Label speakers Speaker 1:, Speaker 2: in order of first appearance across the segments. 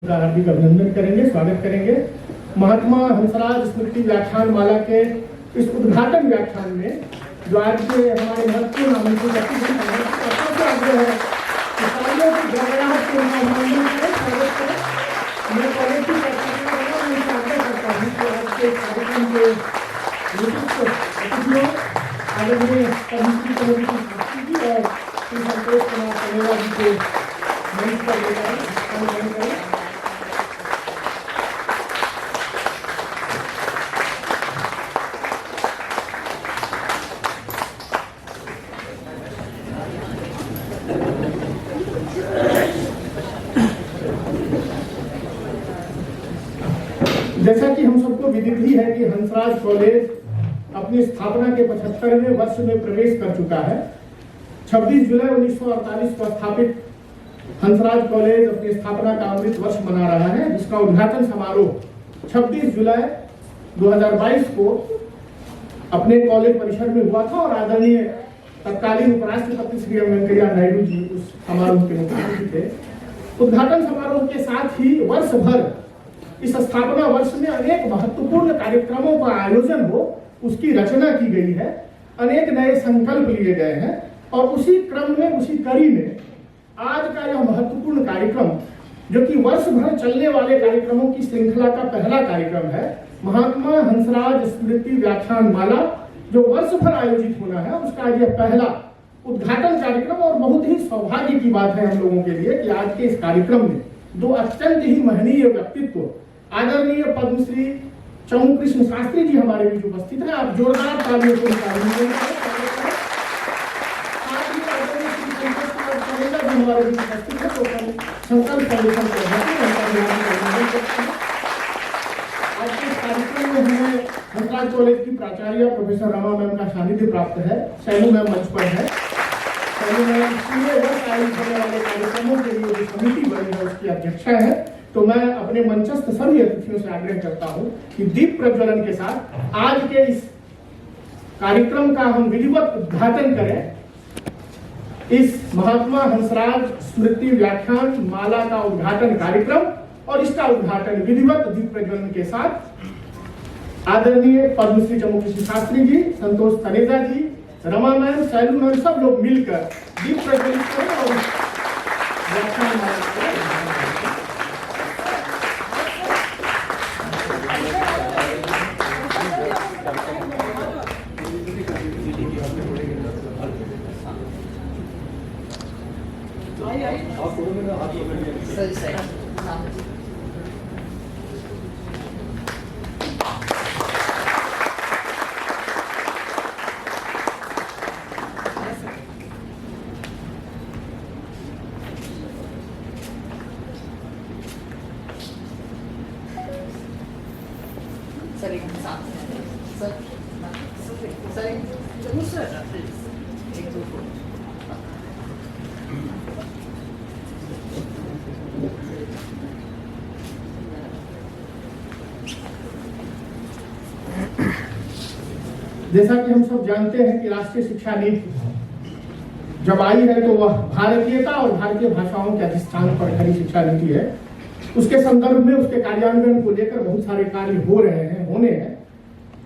Speaker 1: हार्दिक अभिनंदन करेंगे, स्वागत करेंगे। महात्मा हंसराज स्मृति व्याख्यान माला के इस उद्घाटन व्याख्यान में जो आज के हमारे महत्वपूर्ण आमंत्रित अतिथि हैं, आग्रह है कि सारियों की गड़बड़ाहट के अभिनंदन करें, स्वागत करें। मैं कॉलेज की आग्रह करता हूँ कि आज के कार्यक्रम के अतिथियों आदरणीय कमिटी की शास्त्री जी और श्री संतोष कुमार कनेरा जी को मंच पर ले जाएं। जैसा कि हम सबको विदित ही है कि हंसराज कॉलेज अपनी स्थापना के 75वें वर्ष में प्रवेश कर चुका है। 26 जुलाई 1948 को स्थापित हंसराज कॉलेज अपनी स्थापना का अमृत वर्ष मना रहा है, जिसका उद्घाटन समारोह 26 जुलाई 2022 को अपने कॉलेज परिसर में हुआ था और आदरणीय तत्कालीन उपराष्ट्रपति श्री एम वेंकैया नायडू जी उस समारोह के मुख्य अतिथि थे। उद्घाटन समारोह के साथ ही वर्ष भर इस स्थापना वर्ष में अनेक महत्वपूर्ण कार्यक्रमों का आयोजन हो, उसकी रचना की गई है। अनेक नए संकल्प लिए गए हैं और उसी क्रम में, उसी कड़ी में आज का यह महत्वपूर्ण कार्यक्रम, जो कि वर्ष भर चलने वाले कार्यक्रमों की श्रृंखला का पहला कार्यक्रम है, महात्मा हंसराज स्मृति व्याख्यान माला, जो वर्ष भर आयोजित होना है, उसका यह पहला उद्घाटन कार्यक्रम। और बहुत ही सौभाग्य की बात है हम लोगों के लिए कि आज के इस कार्यक्रम में दो अत्यंत ही महनीय व्यक्तित्व, आदरणीय पद्मश्री चमू कृष्ण शास्त्री जी हमारे बीच उपस्थित हैं। आप जोरदार तालियों से हमारे बीच उपस्थित है। तो संकल्प फाउंडेशन के आज के कार्यक्रम में हमें हंसराज कॉलेज की प्राचार्य प्रोफेसर रमा मैम का सानिध्य प्राप्त है। शैलू मैम मंच पर है। शैलू मैम पूरे वर्ष आयोजित होने वाले कार्यक्रमों के लिए जो समिति बनी है उसकी अध्यक्षा है। तो मैं अपने मंचस्थ सभी अतिथियों से आग्रह करता हूं कि दीप प्रज्वलन के साथ आज के इस कार्यक्रम का हम विधिवत उद्घाटन करें। इस महात्मा हंसराज स्मृति व्याख्यान माला का उद्घाटन कार्यक्रम और इसका उद्घाटन विधिवत दीप प्रज्वलन के साथ आदरणीय पद्मश्री चमू कृष्ण शास्त्री जी, संतोष कनेजा जी, रमा मैम, शैलू मैम, सब लोग मिलकर दीप प्रज्वलित करें और व्याख्यान माला जैसा कि हम सब जानते हैं कि राष्ट्रीय शिक्षा नीति जब आई है तो वह भारतीयता और भारतीय भाषाओं के अधिष्ठान पर खड़ी शिक्षा नीति है। उसके संदर्भ में उसके कार्यान्वयन को लेकर बहुत सारे कार्य हो रहे हैं, होने हैं।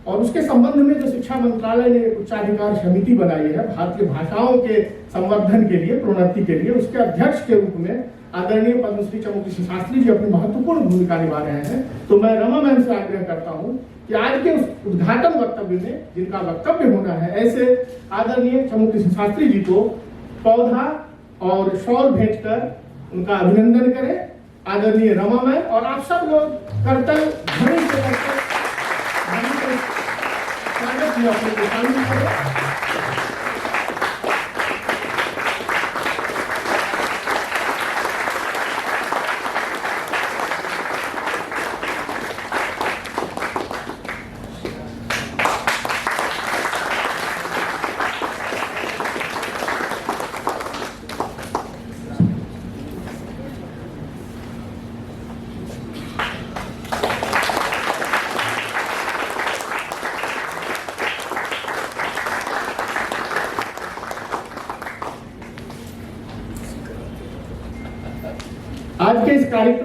Speaker 1: और उसके संबंध में जो शिक्षा मंत्रालय ने उच्चाधिकार समिति बनाई है भारतीय भाषाओं के संवर्धन के लिए, प्रोन्नति के लिए, उसके अध्यक्ष के रूप में आदरणीय पद्मश्री चमू कृष्ण शास्त्री जी अपनी महत्वपूर्ण भूमिका निभा रहे हैं। तो मैं रमा मैम से आग्रह करता हूं कि आज के उस उद्घाटन वक्तव्य में जिनका वक्तव्य होना है, ऐसे आदरणीय चमू कृष्ण शास्त्री जी को पौधा और शॉल भेंट कर उनका अभिनंदन करें। आदरणीय रमा मैम और आप सब लोग कर्तव्य ध्वनि से स्वागत में अपने शामिल करें।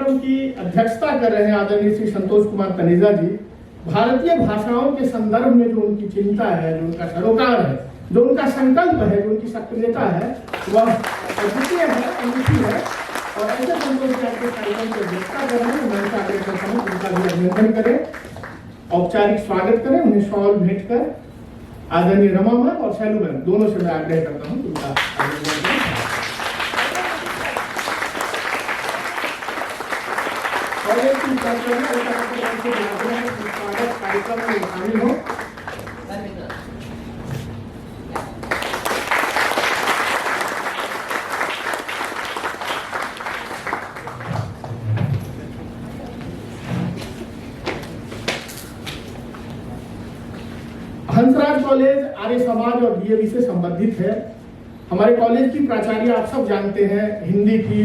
Speaker 1: कार्यक्रम की अध्यक्षता कर रहे हैं आदरणीय श्री संतोष कुमार तनेजा जी। भारतीय भाषाओं के संदर्भ में जो उनकी चिंता है, जो उनका सरोकार है, जो उनका संकल्प है, जो उनकी सक्रियता है, वह अद्वितीय है, अनूठी है। और ऐसे संतोष के कार्यक्रम की अध्यक्षता कर रहे हैं। मैं उनका आग्रह करता हूँ उनका भी अभिनंदन करें, औपचारिक स्वागत करें, उन्हें शॉल भेंट कर आदरणीय रमा मैम और शैलू मैम दोनों से मैं आग्रह करता हूँ उनका अभिनंदन करें। कार्यक्रम में शामिल हो। हंसराज कॉलेज आर्य समाज और डीएवी से संबंधित है। हमारे कॉलेज की प्राचार्य आप सब जानते हैं हिंदी की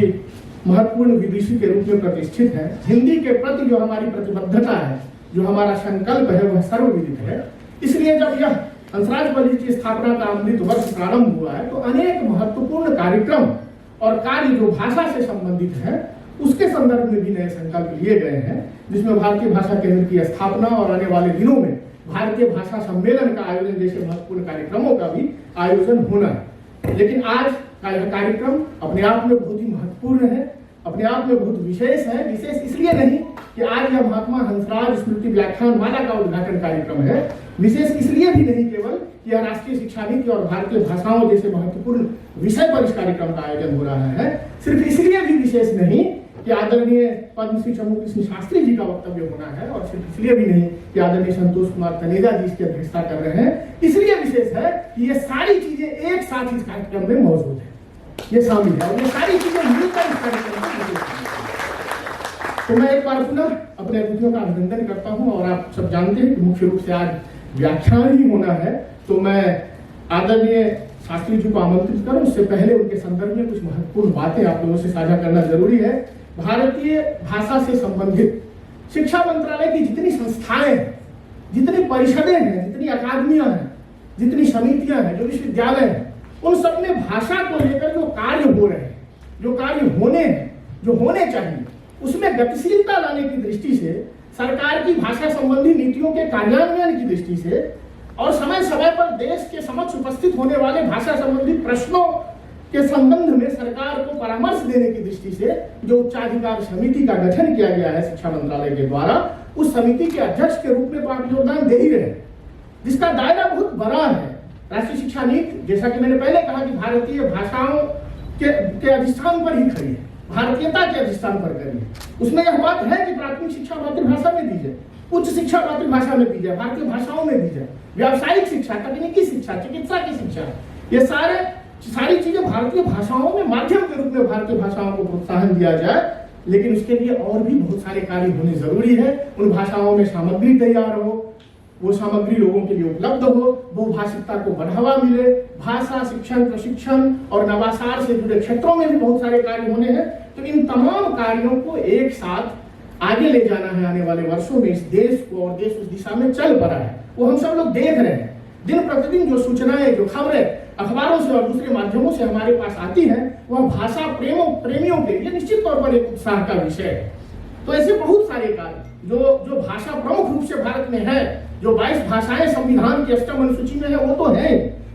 Speaker 1: महत्वपूर्ण विदुषी के रूप में प्रतिष्ठित है। हिंदी के प्रति जो हमारी प्रतिबद्धता है, जो हमारा संकल्प है, वह सर्वविदित है। इसलिए जब यह हंसराज कॉलेज की स्थापना का अमृत वर्ष प्रारंभ हुआ है तो अनेक महत्वपूर्ण कार्यक्रम और कार्य जो भाषा से संबंधित है उसके संदर्भ में भी नए संकल्प लिए गए हैं, जिसमें भारतीय भाषा केंद्र की स्थापना और आने वाले दिनों में भारतीय भाषा सम्मेलन का आयोजन जैसे महत्वपूर्ण कार्यक्रमों का भी आयोजन होना है। लेकिन आज का यह कार्यक्रम अपने आप में बहुत ही महत्वपूर्ण है, अपने आप में बहुत विशेष है। विशेष इसलिए नहीं कि आज यह महात्मा हंसराज स्मृति व्याख्यान माला का उद्घाटन कार्यक्रम है, विशेष इसलिए भी नहीं केवल कि यह राष्ट्रीय शिक्षा नीति और भारतीय भाषाओं जैसे महत्वपूर्ण विषय पर इस कार्यक्रम का आयोजन हो रहा है, सिर्फ इसलिए भी विशेष नहीं कि आदरणीय पद्मश्री चमू कृष्ण शास्त्री जी का वक्तव्य होना है, और सिर्फ इसलिए भी नहीं कि आदरणीय संतोष कुमार तनेजा जी इसकी अध्यक्षता कर रहे हैं, इसलिए विशेष है कि ये सारी चीजें एक साथ इस कार्यक्रम में मौजूद है, ये शामिल है और ये सारी चीजें मिलकर इस कार्यक्रम में। तो मैं एक बार पुनः अपने अतिथियों का अभिनंदन करता हूं। और आप सब जानते हैं कि मुख्य रूप से आज व्याख्यान ही होना है, तो मैं आदरणीय शास्त्री जी को आमंत्रित करूं। उससे पहले उनके संदर्भ में कुछ महत्वपूर्ण बातें आप लोगों से साझा करना जरूरी है। भारतीय भाषा से संबंधित शिक्षा मंत्रालय की जितनी संस्थाएं हैं, जितनी परिषदें हैं, जितनी अकादमियां हैं, जितनी समितियां हैं, जो विश्वविद्यालय हैं, उन सब में भाषा को लेकर जो कार्य हो रहे हैं, जो कार्य होने हैं, जो होने चाहिए, उसमें गतिशीलता लाने की दृष्टि से, सरकार की भाषा संबंधी नीतियों के कार्यान्वयन की दृष्टि से और समय समय पर देश के समक्ष उपस्थित होने वाले भाषा संबंधी प्रश्नों के संबंध में सरकार को परामर्श देने की दृष्टि से जो उच्चाधिकार समिति का गठन किया गया है शिक्षा मंत्रालय के द्वारा, उस समिति के अध्यक्ष के रूप में तो आप योगदान दे ही रहे हैं, जिसका दायरा बहुत बड़ा है। राष्ट्रीय शिक्षा नीति, जैसा कि मैंने पहले कहा कि भारतीय भाषाओं के अधिष्ठान पर ही खड़ी है, भारतीयता के अधिष्ठान पर खड़ी है। उसमें यह बात है कि प्राथमिक शिक्षा मातृभाषा में दी जाए, उच्च शिक्षा मातृभाषा में दी जाए, भारतीय भाषाओं में दी जाए, व्यावसायिक शिक्षा, तकनीकी शिक्षा, चिकित्सा की शिक्षा, ये सारी चीजें भारतीय भाषाओं में माध्यम के रूप में भारतीय भाषाओं को प्रोत्साहन दिया जाए। लेकिन उसके लिए और भी बहुत सारे कार्य होने जरूरी है। उन भाषाओं में सामग्री तैयार हो, वो सामग्री लोगों के लिए उपलब्ध हो, बहुभाषिकता को बढ़ावा मिले, भाषा शिक्षण, प्रशिक्षण और नवाचार से जुड़े क्षेत्रों में भी बहुत सारे कार्य होने हैं। तो इन तमाम कार्यों को एक साथ आगे ले जाना है आने वाले वर्षों में इस देश को, और देश उस दिशा में चल पड़ा है, वो हम सब लोग देख रहे हैं। दिन प्रतिदिन जो सूचनाएं, जो खबरें अखबारों से और दूसरे माध्यमों से हमारे पास आती हैं, वह भाषा प्रेमियों के लिए निश्चित तौर पर एक उत्साह का विषय है। तो ऐसे बहुत सारे कार्य जो भाषा प्रमुख रूप से भारत में है, जो 22 भाषाएं संविधान की अष्टम अनुसूची में है, वो तो है।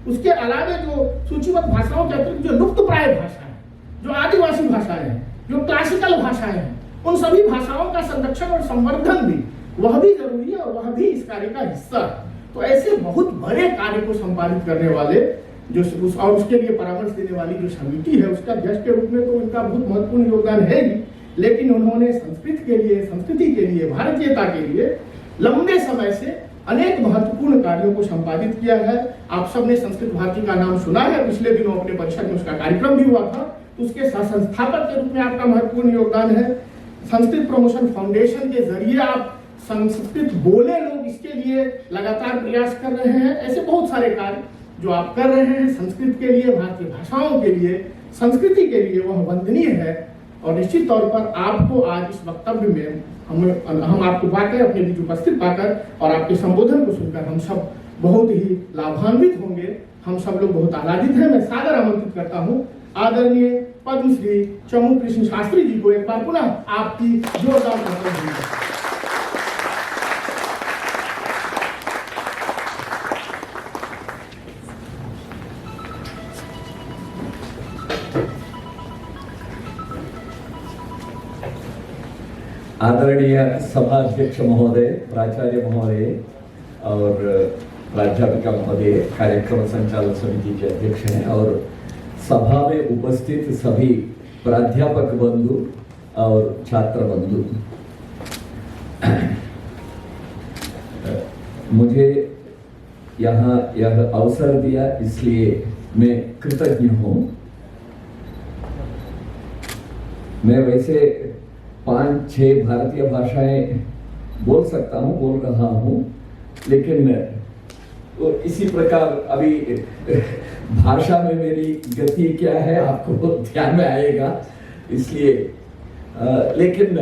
Speaker 1: उसके अलावा जो सूचीबद्ध भाषाओं के अतिरिक्त जो लुप्त प्राय भाषा है, जो आदिवासी भाषाएं हैं, जो क्लासिकल भाषाएं हैं, उन सभी भाषाओं का संरक्षण और संवर्धन भी, वह भी जरूरी है और वह भी इस कार्य का हिस्सा है। तो ऐसे बहुत बड़े कार्य को संपादित करने वाले और उसके लिए परामर्श देने वाली जो समिति है, उसका अध्यक्ष के रूप में तो उनका बहुत महत्वपूर्ण योगदान है ही, लेकिन उन्होंने संस्कृत के लिए, संस्कृति के लिए, भारतीयता के लिए लंबे समय से अनेक महत्वपूर्ण कार्यों को संपादित किया है। आप सबने संस्कृत भारती का नाम सुना है, पिछले दिनों अपने परिषद में उसका कार्यक्रम भी हुआ था, तो उसके संस्थापक के रूप में आपका महत्वपूर्ण योगदान है। संस्कृत प्रमोशन फाउंडेशन के जरिए आप संस्कृत बोले लोग, इसके लिए लगातार प्रयास कर रहे हैं। ऐसे बहुत सारे कार्य जो आप कर रहे हैं संस्कृत के लिए, भारतीय भाषाओं के लिए, संस्कृति के लिए, वह वंदनीय है। और निश्चित तौर पर आपको आज इस वक्तव्य में हम आपको पाकर, अपने बीच उपस्थित पाकर और आपके संबोधन को सुनकर हम सब बहुत ही लाभान्वित होंगे। हम सब लोग बहुत आह्लादित हैं। मैं सादर आमंत्रित करता हूँ आदरणीय पद्मश्री चमू कृष्ण शास्त्री जी को एक बार पुनः आपकी जोरदार तालियां दीजिए।
Speaker 2: आदरणीय सभाध्यक्ष महोदय, प्राचार्य महोदय और प्राध्यापिका महोदय, कार्यक्रम संचालन समिति के अध्यक्ष हैं और सभा में उपस्थित सभी प्राध्यापक बंधु और छात्र बंधु, मुझे यहाँ यह अवसर दिया इसलिए मैं कृतज्ञ हूँ। मैं वैसे 5-6 भारतीय भाषाएं बोल सकता हूँ, बोल रहा हूँ, लेकिन तो इसी प्रकार अभी भाषा में मेरी गति क्या है आपको ध्यान में आएगा, इसलिए लेकिन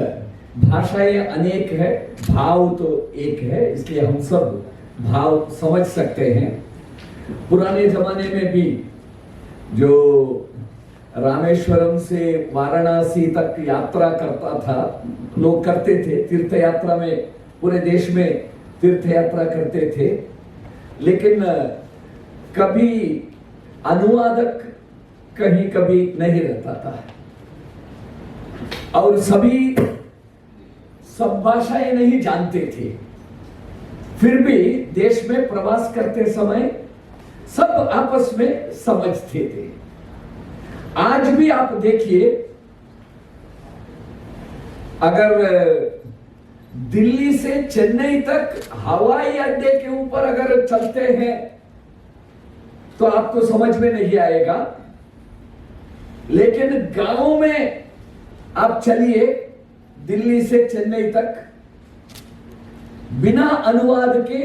Speaker 2: भाषाएं अनेक है, भाव तो एक है, इसलिए हम सब भाव समझ सकते हैं। पुराने जमाने में भी जो रामेश्वरम से वाराणसी तक यात्रा करता था, लोग करते थे तीर्थ यात्रा में, पूरे देश में तीर्थ यात्रा करते थे, लेकिन कभी अनुवादक कहीं कभी नहीं रहता था और सभी सब भाषाएं नहीं जानते थे। फिर भी देश में प्रवास करते समय सब आपस में समझते थे। आज भी आप देखिए, अगर दिल्ली से चेन्नई तक हवाई अड्डे के ऊपर अगर चलते हैं तो आपको समझ में नहीं आएगा, लेकिन गांव में आप चलिए दिल्ली से चेन्नई तक, बिना अनुवाद के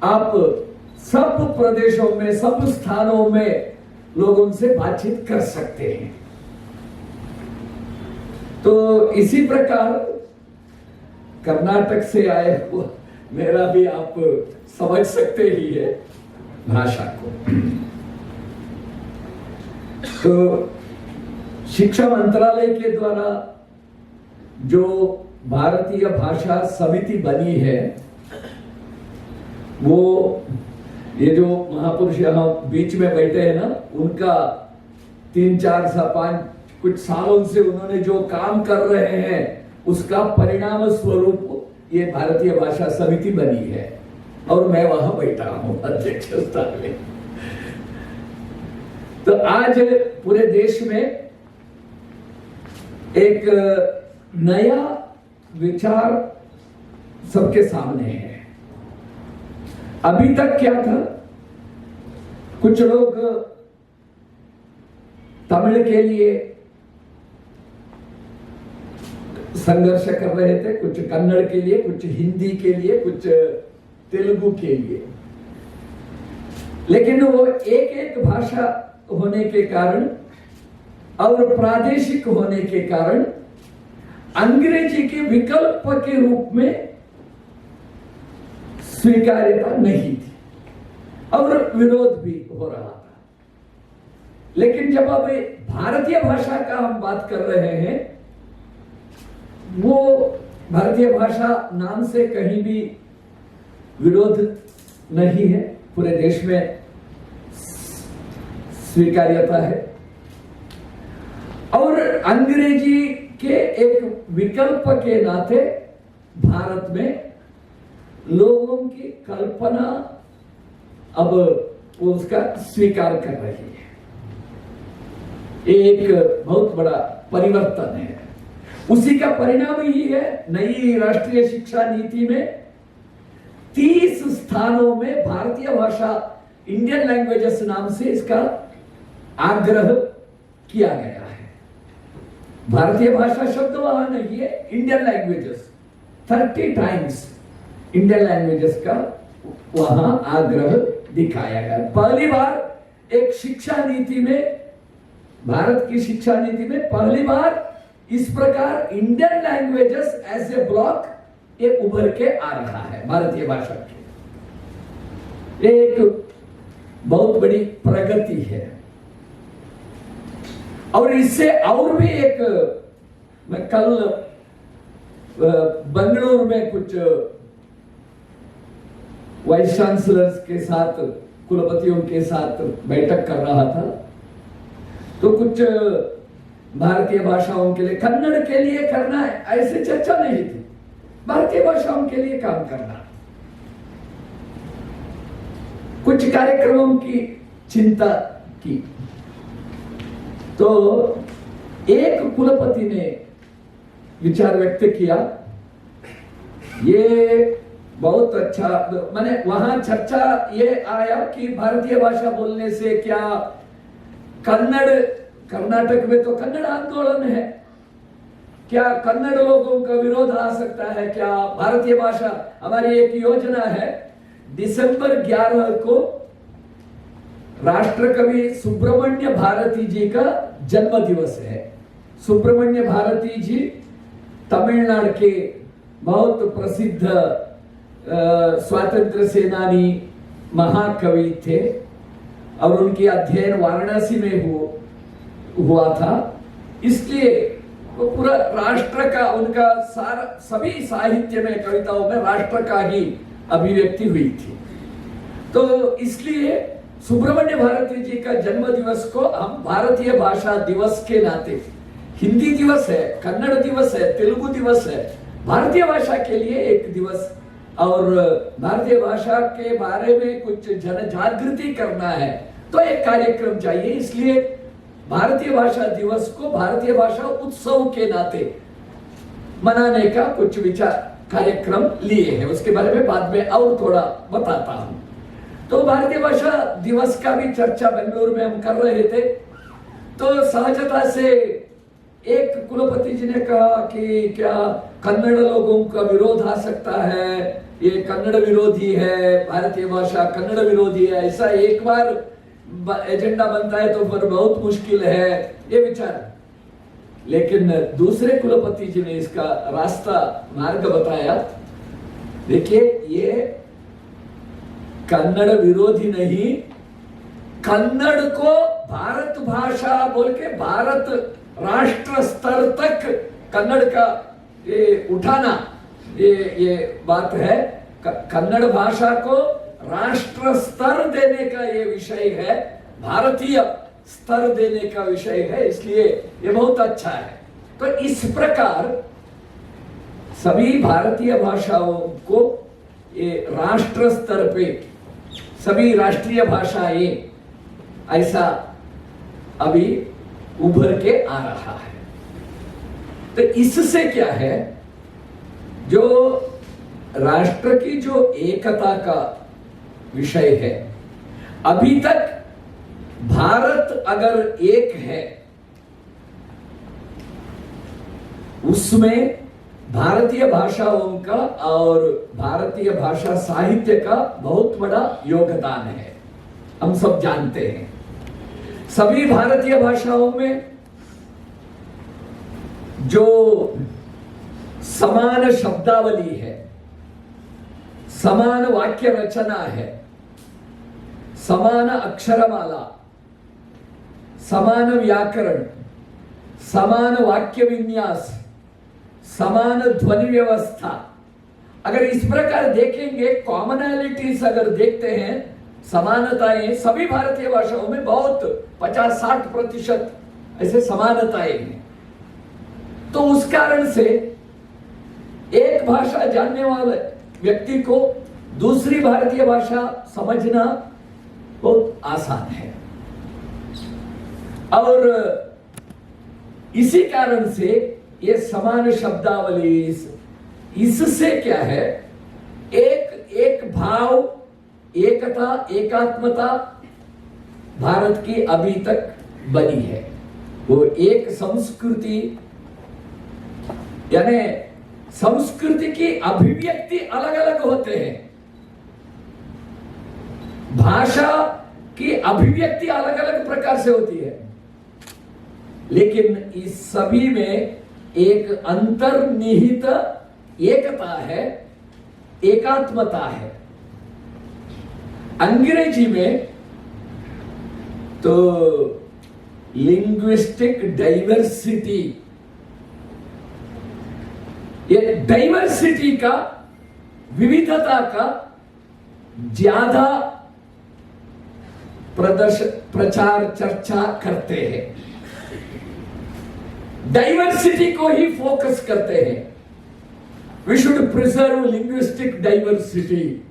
Speaker 2: आप सब प्रदेशों में, सब स्थानों में लोग उनसे बातचीत कर सकते हैं। तो इसी प्रकार कर्नाटक से आए हुआ मेरा भी आप समझ सकते ही है भाषा को। तो शिक्षा मंत्रालय के द्वारा जो भारतीय भाषा समिति बनी है, वो ये जो महापुरुष यहाँ बीच में बैठे हैं ना, उनका 3-4-5 कुछ सालों से उन्होंने जो काम कर रहे हैं उसका परिणाम स्वरूप ये भारतीय भाषा समिति बनी है और मैं वहां बैठा हूं अध्यक्ष स्थान में। तो आज पूरे देश में एक नया विचार सबके सामने है। अभी तक क्या था, कुछ लोग तमिल के लिए संघर्ष कर रहे थे, कुछ कन्नड़ के लिए, कुछ हिंदी के लिए, कुछ तेलुगु के लिए, लेकिन वो एक एक भाषा होने के कारण और प्रादेशिक होने के कारण अंग्रेजी के विकल्प के रूप में स्वीकार्यता नहीं थी और विरोध भी हो रहा था। लेकिन जब अब भारतीय भाषा का हम बात कर रहे हैं, वो भारतीय भाषा नाम से कहीं भी विरोध नहीं है, पूरे देश में स्वीकार्यता है और अंग्रेजी के एक विकल्प के नाते भारत में लोगों की कल्पना अब उसका स्वीकार कर रही है। एक बहुत बड़ा परिवर्तन है। उसी का परिणाम ही है नई राष्ट्रीय शिक्षा नीति में 30 स्थानों में भारतीय भाषा, इंडियन लैंग्वेजेस नाम से इसका आग्रह किया गया है। भारतीय भाषा शब्द वहां नहीं है, Indian languages 30 times Indian languages का वहां आग्रह दिखाया गया। पहली बार एक शिक्षा नीति में, भारत की शिक्षा नीति में पहली बार इस प्रकार Indian languages as a block ये उभर के आ रहा है। भारतीय भाषा की एक बहुत बड़ी प्रगति है। और इससे और भी एक, मैं कल बेंगलुरु में कुछ वाइस चांसलर्स के साथ, कुलपतियों के साथ बैठक कर रहा था, तो कुछ भारतीय भाषाओं के लिए, कन्नड़ के लिए करना है ऐसे चर्चा नहीं थी, भारतीय भाषाओं के लिए काम करना, कुछ कार्यक्रमों की चिंता की। तो एक कुलपति ने विचार व्यक्त किया, ये बहुत अच्छा, मैंने वहां चर्चा ये आया कि भारतीय भाषा बोलने से क्या कन्नड़, कर्नाटक में तो कन्नड़ आंदोलन है, क्या कन्नड़ लोगों का विरोध आ सकता है क्या? भारतीय भाषा, हमारी एक योजना है, दिसंबर 11 को राष्ट्रकवि सुब्रमण्य भारती जी का जन्म दिवस है। सुब्रमण्य भारती जी तमिलनाडु के बहुत प्रसिद्ध स्वतंत्र सेनानी महाकवि थे और उनकी अध्ययन वाराणसी में हुआ था, इसलिए वो पूरा राष्ट्र का, उनका सारा सभी साहित्य में, कविताओं में राष्ट्र का ही अभिव्यक्ति हुई थी। तो इसलिए सुब्रमण्य भारती जी का जन्म दिवस को हम भारतीय भाषा दिवस के नाते, हिंदी दिवस है, कन्नड़ दिवस है, तेलुगु दिवस है, भारतीय भाषा के लिए एक दिवस, और भारतीय भाषा के बारे में कुछ जन जागृति करना है तो एक कार्यक्रम चाहिए, इसलिए भारतीय भाषा दिवस को भारतीय भाषा उत्सव के नाते मनाने का कुछ विचार कार्यक्रम लिए हैं। उसके बारे में बाद में और थोड़ा बताता हूं। तो भारतीय भाषा दिवस का भी चर्चा बेंगलुरु में हम कर रहे थे, तो सहजता से एक कुलपति जी ने कहा कि क्या कन्नड़ लोगों का विरोध आ सकता है, ये कन्नड़ विरोधी है, भारतीय भाषा कन्नड़ विरोधी है, ऐसा एक बार एजेंडा बनता है तो फिर बहुत मुश्किल है, ये विचार। लेकिन दूसरे कुलपति जी ने इसका रास्ता, मार्ग बताया। देखिए, ये कन्नड़ विरोधी नहीं, कन्नड़ को भारत भाषा बोल के भारत राष्ट्र स्तर तक कन्नड़ का ये उठाना, ये बात है। कन्नड़ भाषा को राष्ट्र स्तर देने का ये विषय है, भारतीय स्तर देने का विषय है, इसलिए ये बहुत अच्छा है। तो इस प्रकार सभी भारतीय भाषाओं को ये राष्ट्र स्तर पे सभी राष्ट्रीय भाषाएं ऐसा अभी उभर के आ रहा है। तो इससे क्या है, जो राष्ट्र की जो एकता का विषय है, अभी तक भारत अगर एक है, उसमें भारतीय भाषाओं का और भारतीय भाषा साहित्य का बहुत बड़ा योगदान है, हम सब जानते हैं। सभी भारतीय भाषाओं में जो समान शब्दावली है, समान वाक्य रचना है, समान अक्षरमाला, समान व्याकरण, समान वाक्य विन्यास, समान ध्वनि व्यवस्था, अगर इस प्रकार देखेंगे, कॉमनैलिटीज अगर देखते हैं, समानताएं सभी भारतीय भाषाओं में बहुत 50-60% ऐसे समानताएं हैं। तो उस कारण से एक भाषा जानने वाले व्यक्ति को दूसरी भारतीय भाषा समझना बहुत आसान है, और इसी कारण से ये समान शब्दावली, इससे क्या है, एक भाव, एकता, एकात्मता भारत की अभी तक बनी है। वो एक संस्कृति, यानी संस्कृति की अभिव्यक्ति अलग अलग होते हैं, भाषा की अभिव्यक्ति अलग अलग प्रकार से होती है, लेकिन इस सभी में एक अंतर्निहित एकता है, एकात्मता है। अंग्रेजी में तो लिंग्विस्टिक डाइवर्सिटी, ये डाइवर्सिटी का, विविधता का ज्यादा प्रचार चर्चा करते हैं, डाइवर्सिटी को ही फोकस करते हैं। We should preserve linguistic diversity,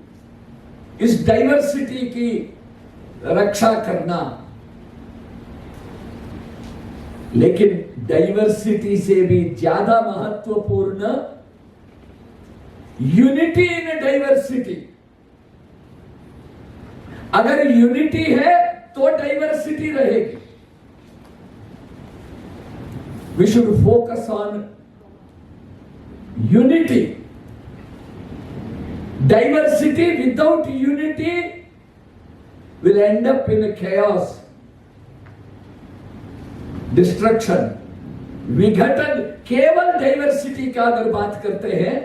Speaker 2: इस डाइवर्सिटी की रक्षा करना। लेकिन डाइवर्सिटी से भी ज्यादा महत्वपूर्ण यूनिटी इन डाइवर्सिटी। अगर यूनिटी है तो डाइवर्सिटी रहेगी। We should focus on unity. Diversity without unity will end up in chaos, destruction, विघटन। केवल डाइवर्सिटी का अगर बात करते हैं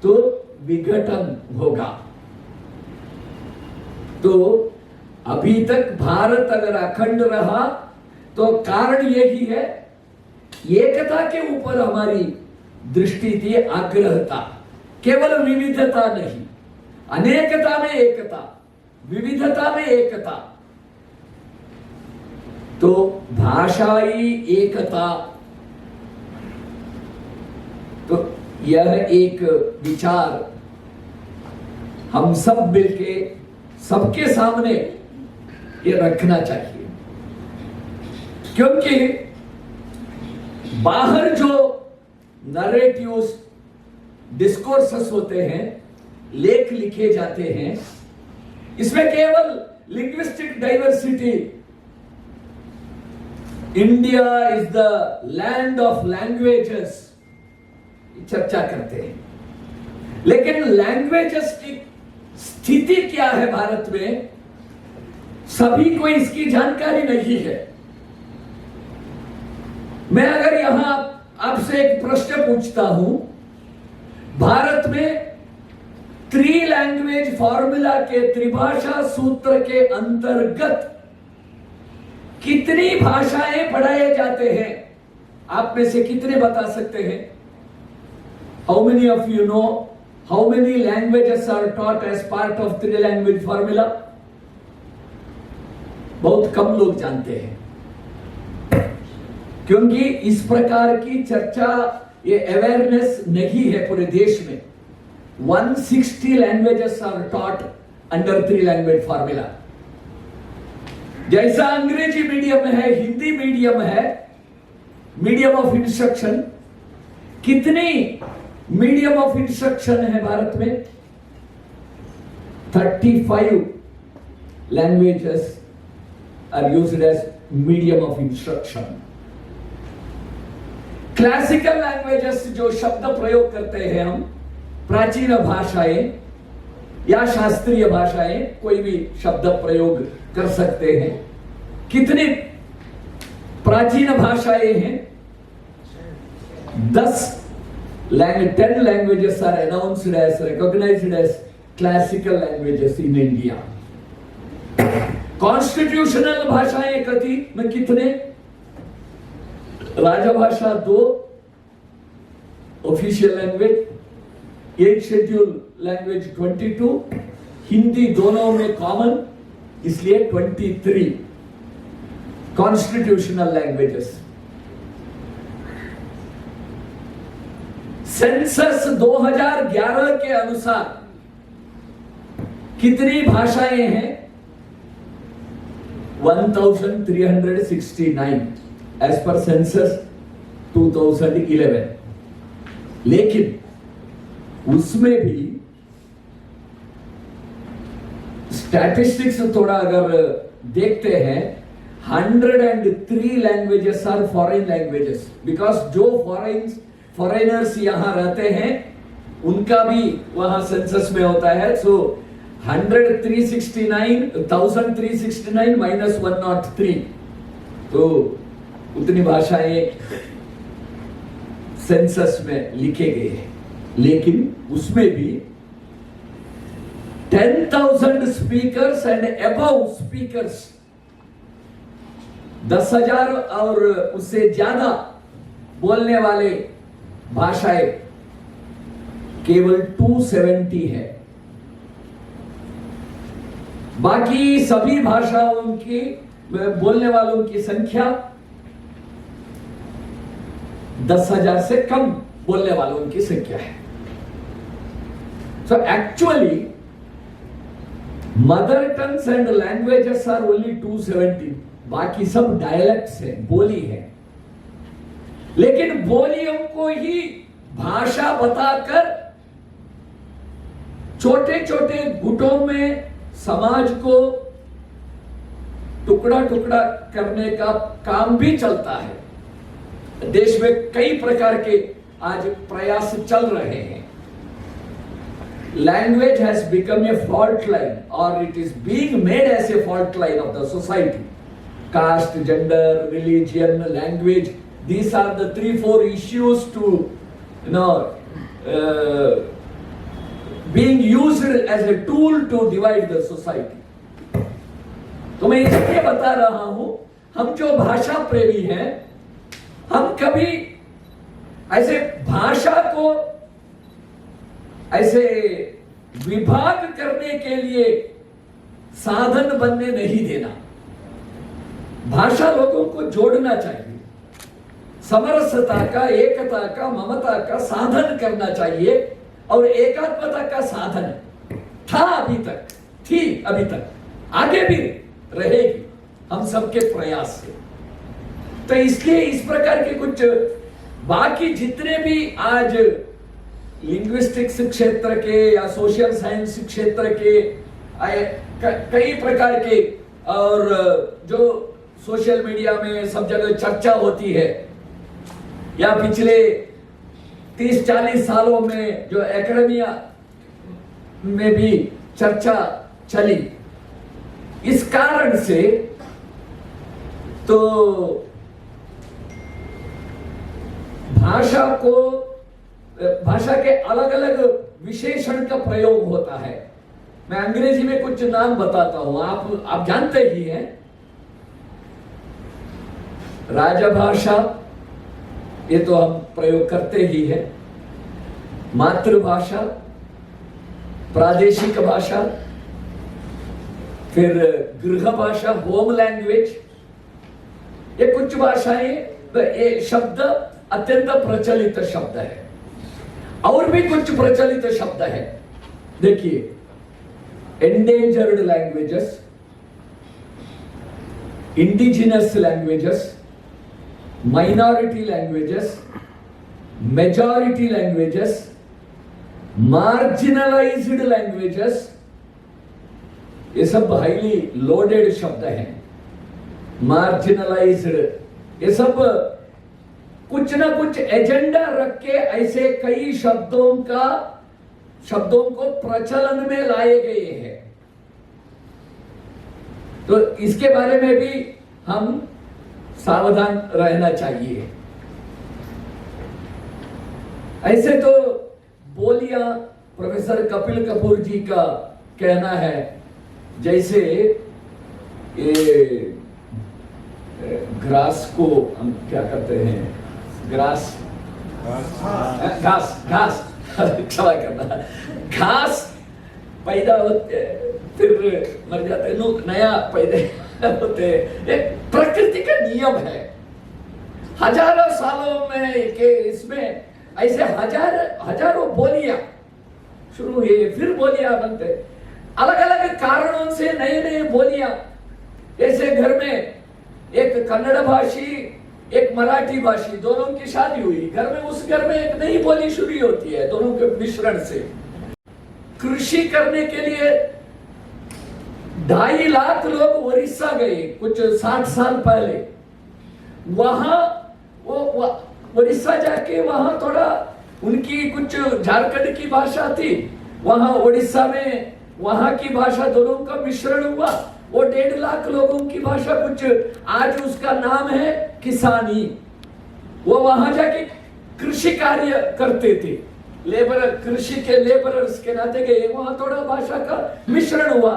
Speaker 2: तो विघटन होगा। तो अभी तक भारत अगर अखंड रहा तो कारण यही है, एकता के ऊपर हमारी दृष्टि थी, आग्रह था। केवल विविधता नहीं, अनेकता में एकता, विविधता में एकता। तो भाषाई एकता, तो यह एक विचार हम सब मिलके सबके सामने ये रखना चाहिए। क्योंकि बाहर जो नरेटिव्स, डिस्कोर्सेस होते हैं, लेख लिखे जाते हैं, इसमें केवल linguistic diversity, India is the land of languages चर्चा करते हैं। लेकिन लैंग्वेजेस की स्थिति क्या है भारत में, सभी को इसकी जानकारी नहीं है। मैं अगर यहां आपसे एक प्रश्न पूछता हूं, भारत में 3 लैंग्वेज फॉर्मूला के त्रिभाषा सूत्र के अंतर्गत कितनी भाषाएं पढ़ाए जाते हैं? आप में से कितने बता सकते हैं? How many of you know how many languages are taught as part of 3 language formula? बहुत कम लोग जानते हैं, क्योंकि इस प्रकार की चर्चा, ये अवेयरनेस नहीं है पूरे देश में। 160 languages are taught under 3 language formula. जैसा अंग्रेजी मीडियम है, हिंदी मीडियम है, मीडियम ऑफ इंस्ट्रक्शन, कितनी मीडियम ऑफ इंस्ट्रक्शन है भारत में? 35 languages are used as medium of instruction. Classical languages जो शब्द प्रयोग करते हैं हम, प्राचीन भाषाएं या शास्त्रीय भाषाएं, कोई भी शब्द प्रयोग कर सकते हैं। कितने प्राचीन भाषाएं हैं? 10 languages are announced as recognized as classical languages in India. Constitutional भाषाएं कथी में कितने? राजभाषा 2 official language, 8 schedule language 22, Hindi दोनों में कॉमन, इसलिए 23 कॉन्स्टिट्यूशनल लैंग्वेजेस। सेंसस 2011 के अनुसार कितनी भाषाएं हैं? 1369 एज पर सेंसस 2011। लेकिन उसमें भी स्टैटिस्टिक्स थोड़ा अगर देखते हैं, 103 languages are foreign languages, because जो फॉरेनर्स यहां रहते हैं उनका भी वहां सेंसस में होता है। सो 1369 माइनस 103, तो उतनी भाषाएं सेंसस में लिखे गए हैं। लेकिन उसमें भी 10,000 स्पीकर्स एंड अबव स्पीकर्स 10,000 और उससे ज्यादा बोलने वाले भाषाएं केवल 270 है। बाकी सभी भाषाओं की बोलने वालों की संख्या 10,000 से कम बोलने वालों की संख्या है। So actually mother tongues and languages are only 270, बाकी सब डायलेक्ट्स है, बोली है। लेकिन बोलियों को ही भाषा बताकर छोटे छोटे गुटों में समाज को टुकड़ा टुकड़ा करने का काम भी चलता है। देश में कई प्रकार के आज प्रयास चल रहे हैं। Language has become a fault line, or it is being made as a fault line of the society. Caste, gender, religion, language, these are the 3-4 issues to, being used as a tool to divide the society. तो मैं इसलिए बता रहा हूं, हम जो भाषा प्रेमी हैं, हम कभी ऐसे भाषा को ऐसे विभाग करने के लिए साधन बनने नहीं देना। भाषा लोगों को जोड़ना चाहिए, समरसता का, एकता का, ममता का साधन करना चाहिए, और एकात्मता का साधन था अभी तक, थी अभी तक, आगे भी रहेगी हम सबके प्रयास से। तो इसलिए इस प्रकार के कुछ बाकी जितने भी आज लिंग्विस्टिक्स क्षेत्र के या सोशल साइंस क्षेत्र के कई प्रकार के, और जो सोशल मीडिया में सब जगह चर्चा होती है, या पिछले 30-40 सालों में जो एकेडमिया में भी चर्चा चली, इस कारण से तो भाषा के अलग अलग विशेषण का प्रयोग होता है। मैं अंग्रेजी में कुछ नाम बताता हूं, आप जानते ही हैं। राजभाषा, ये तो हम प्रयोग करते ही हैं। मातृभाषा, प्रादेशिक भाषा, फिर गृह भाषा, होम लैंग्वेज, ये कुछ भाषाएं, ये शब्द अत्यंत प्रचलित शब्द है। और भी कुछ प्रचलित शब्द है, देखिए, endangered languages, indigenous languages, minority languages, majority languages, marginalised languages, ये सब हाईली लोडेड शब्द हैं। मार्जिनलाइज्ड, ये सब कुछ ना कुछ एजेंडा रख के ऐसे कई शब्दों को प्रचलन में लाए गए हैं। तो इसके बारे में भी हम सावधान रहना चाहिए। ऐसे तो बोलियां, प्रोफेसर कपिल कपूर जी का कहना है, जैसे ये ग्रास को हम क्या करते हैं, घास क्षमा करना, घास पैदा होते फिर मर जाते, नया पैदा होते, एक प्रकृति का नियम है। हजारों सालों में के इसमें ऐसे हजारों बोलियां शुरू हुई, फिर बोलियां बनते, अलग अलग कारणों से नए नए बोलियां। जैसे घर में एक कन्नड़ भाषी, एक मराठी भाषी, दोनों की शादी हुई, घर में उस घर में एक नई बोली शुरू होती है, दोनों के मिश्रण से। कृषि करने के लिए 2.5 लाख लोग उड़ीसा गए कुछ 60 साल पहले। वहां वो उड़ीसा जाके वहां थोड़ा उनकी कुछ झारखंड की भाषा थी, वहां उड़ीसा में वहां की भाषा, दोनों का मिश्रण हुआ। वो 1.5 लाख लोगों की भाषा कुछ, आज उसका नाम है किसानी। वो वहां जाके कृषि कार्य करते थे, लेबर, कृषि के लेबरर्स के नाते गए, वहां थोड़ा भाषा का मिश्रण हुआ,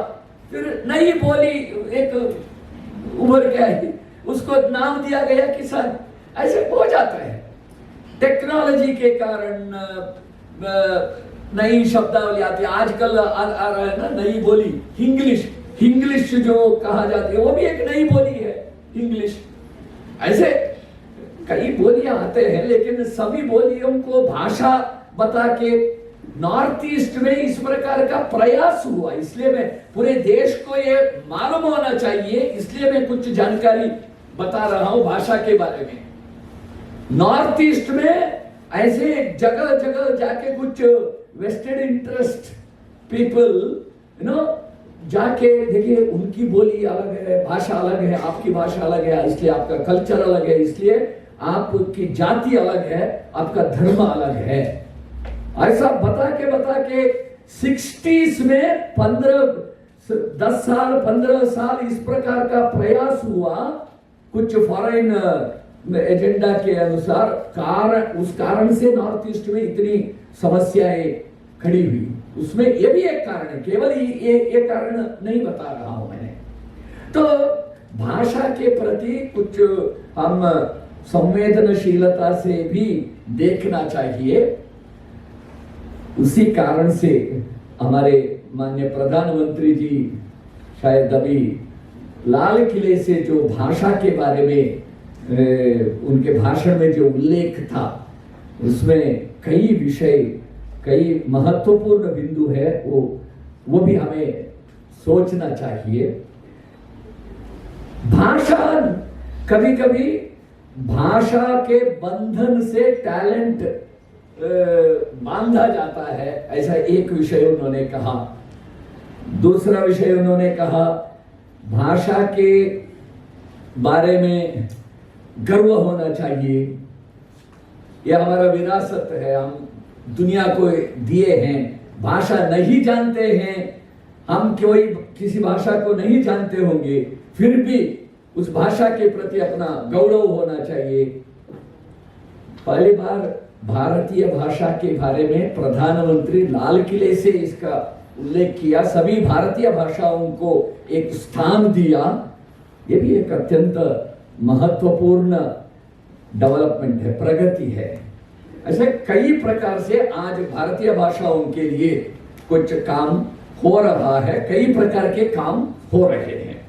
Speaker 2: फिर नई बोली एक उभर के आई। उसको नाम दिया गया किसान। ऐसे हो जाता है। टेक्नोलॉजी के कारण नई शब्दावली आती है। आजकल आ रहा है ना नई बोली, इंग्लिश। इंग्लिश जो कहा जाती है वो भी एक नई बोली है, इंग्लिश। ऐसे कई बोलियां आते हैं, लेकिन सभी बोलियों को भाषा बता के नॉर्थ ईस्ट में इस प्रकार का प्रयास हुआ। इसलिए मैं पूरे देश को ये मालूम होना चाहिए, इसलिए मैं कुछ जानकारी बता रहा हूं भाषा के बारे में। नॉर्थ ईस्ट में ऐसे जगह जगह जाके कुछ वेस्टेड इंटरेस्ट पीपल जाके देखिए, उनकी बोली अलग है, भाषा अलग है, आपकी भाषा अलग है, इसलिए आपका कल्चर अलग है, इसलिए आपकी जाति अलग है, आपका धर्म अलग है। ऐसा बता के 60s में 10 साल 15 साल इस प्रकार का प्रयास हुआ, कुछ फॉरेन एजेंडा के अनुसार। उस कारण से नॉर्थ ईस्ट में इतनी समस्याएं खड़ी हुई। उसमें ये भी एक कारण है, केवल ये कारण नहीं बता रहा हूं मैंने। तो भाषा के प्रति कुछ हम संवेदनशीलता से भी देखना चाहिए। उसी कारण से हमारे माननीय प्रधानमंत्री जी शायद अभी लाल किले से जो भाषा के बारे में उनके भाषण में जो उल्लेख था, उसमें कई विषय, कई महत्वपूर्ण बिंदु है, वो भी हमें सोचना चाहिए। भाषा कभी कभी भाषा के बंधन से टैलेंट बांधा जाता है, ऐसा एक विषय उन्होंने कहा। दूसरा विषय उन्होंने कहा भाषा के बारे में गर्व होना चाहिए, यह हमारा विरासत है, हम दुनिया को दिए हैं। भाषा नहीं जानते हैं हम, कोई किसी भाषा को नहीं जानते होंगे, फिर भी उस भाषा के प्रति अपना गौरव होना चाहिए। पहली बार भारतीय भाषा के बारे में प्रधानमंत्री लाल किले से इसका उल्लेख किया, सभी भारतीय भाषाओं को एक स्थान दिया। ये भी एक अत्यंत महत्वपूर्ण डेवलपमेंट है, प्रगति है। ऐसे कई प्रकार से आज भारतीय भाषाओं के लिए कुछ काम हो रहा है, कई प्रकार के काम हो रहे हैं।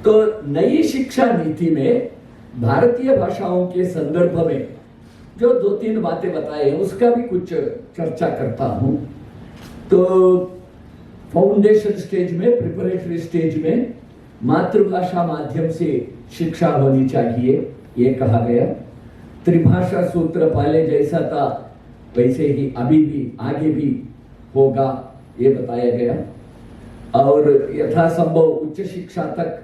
Speaker 2: तो नई शिक्षा नीति में भारतीय भाषाओं के संदर्भ में जो 2-3 बातें बताए हैं, उसका भी कुछ चर्चा करता हूं। तो फाउंडेशन स्टेज में, प्रिपरेटरी स्टेज में मातृभाषा माध्यम से शिक्षा होनी चाहिए, ये कहा गया। त्रिभाषा सूत्र पहले जैसा था वैसे ही अभी भी आगे भी होगा, ये बताया गया। और यथासंभव उच्च शिक्षा तक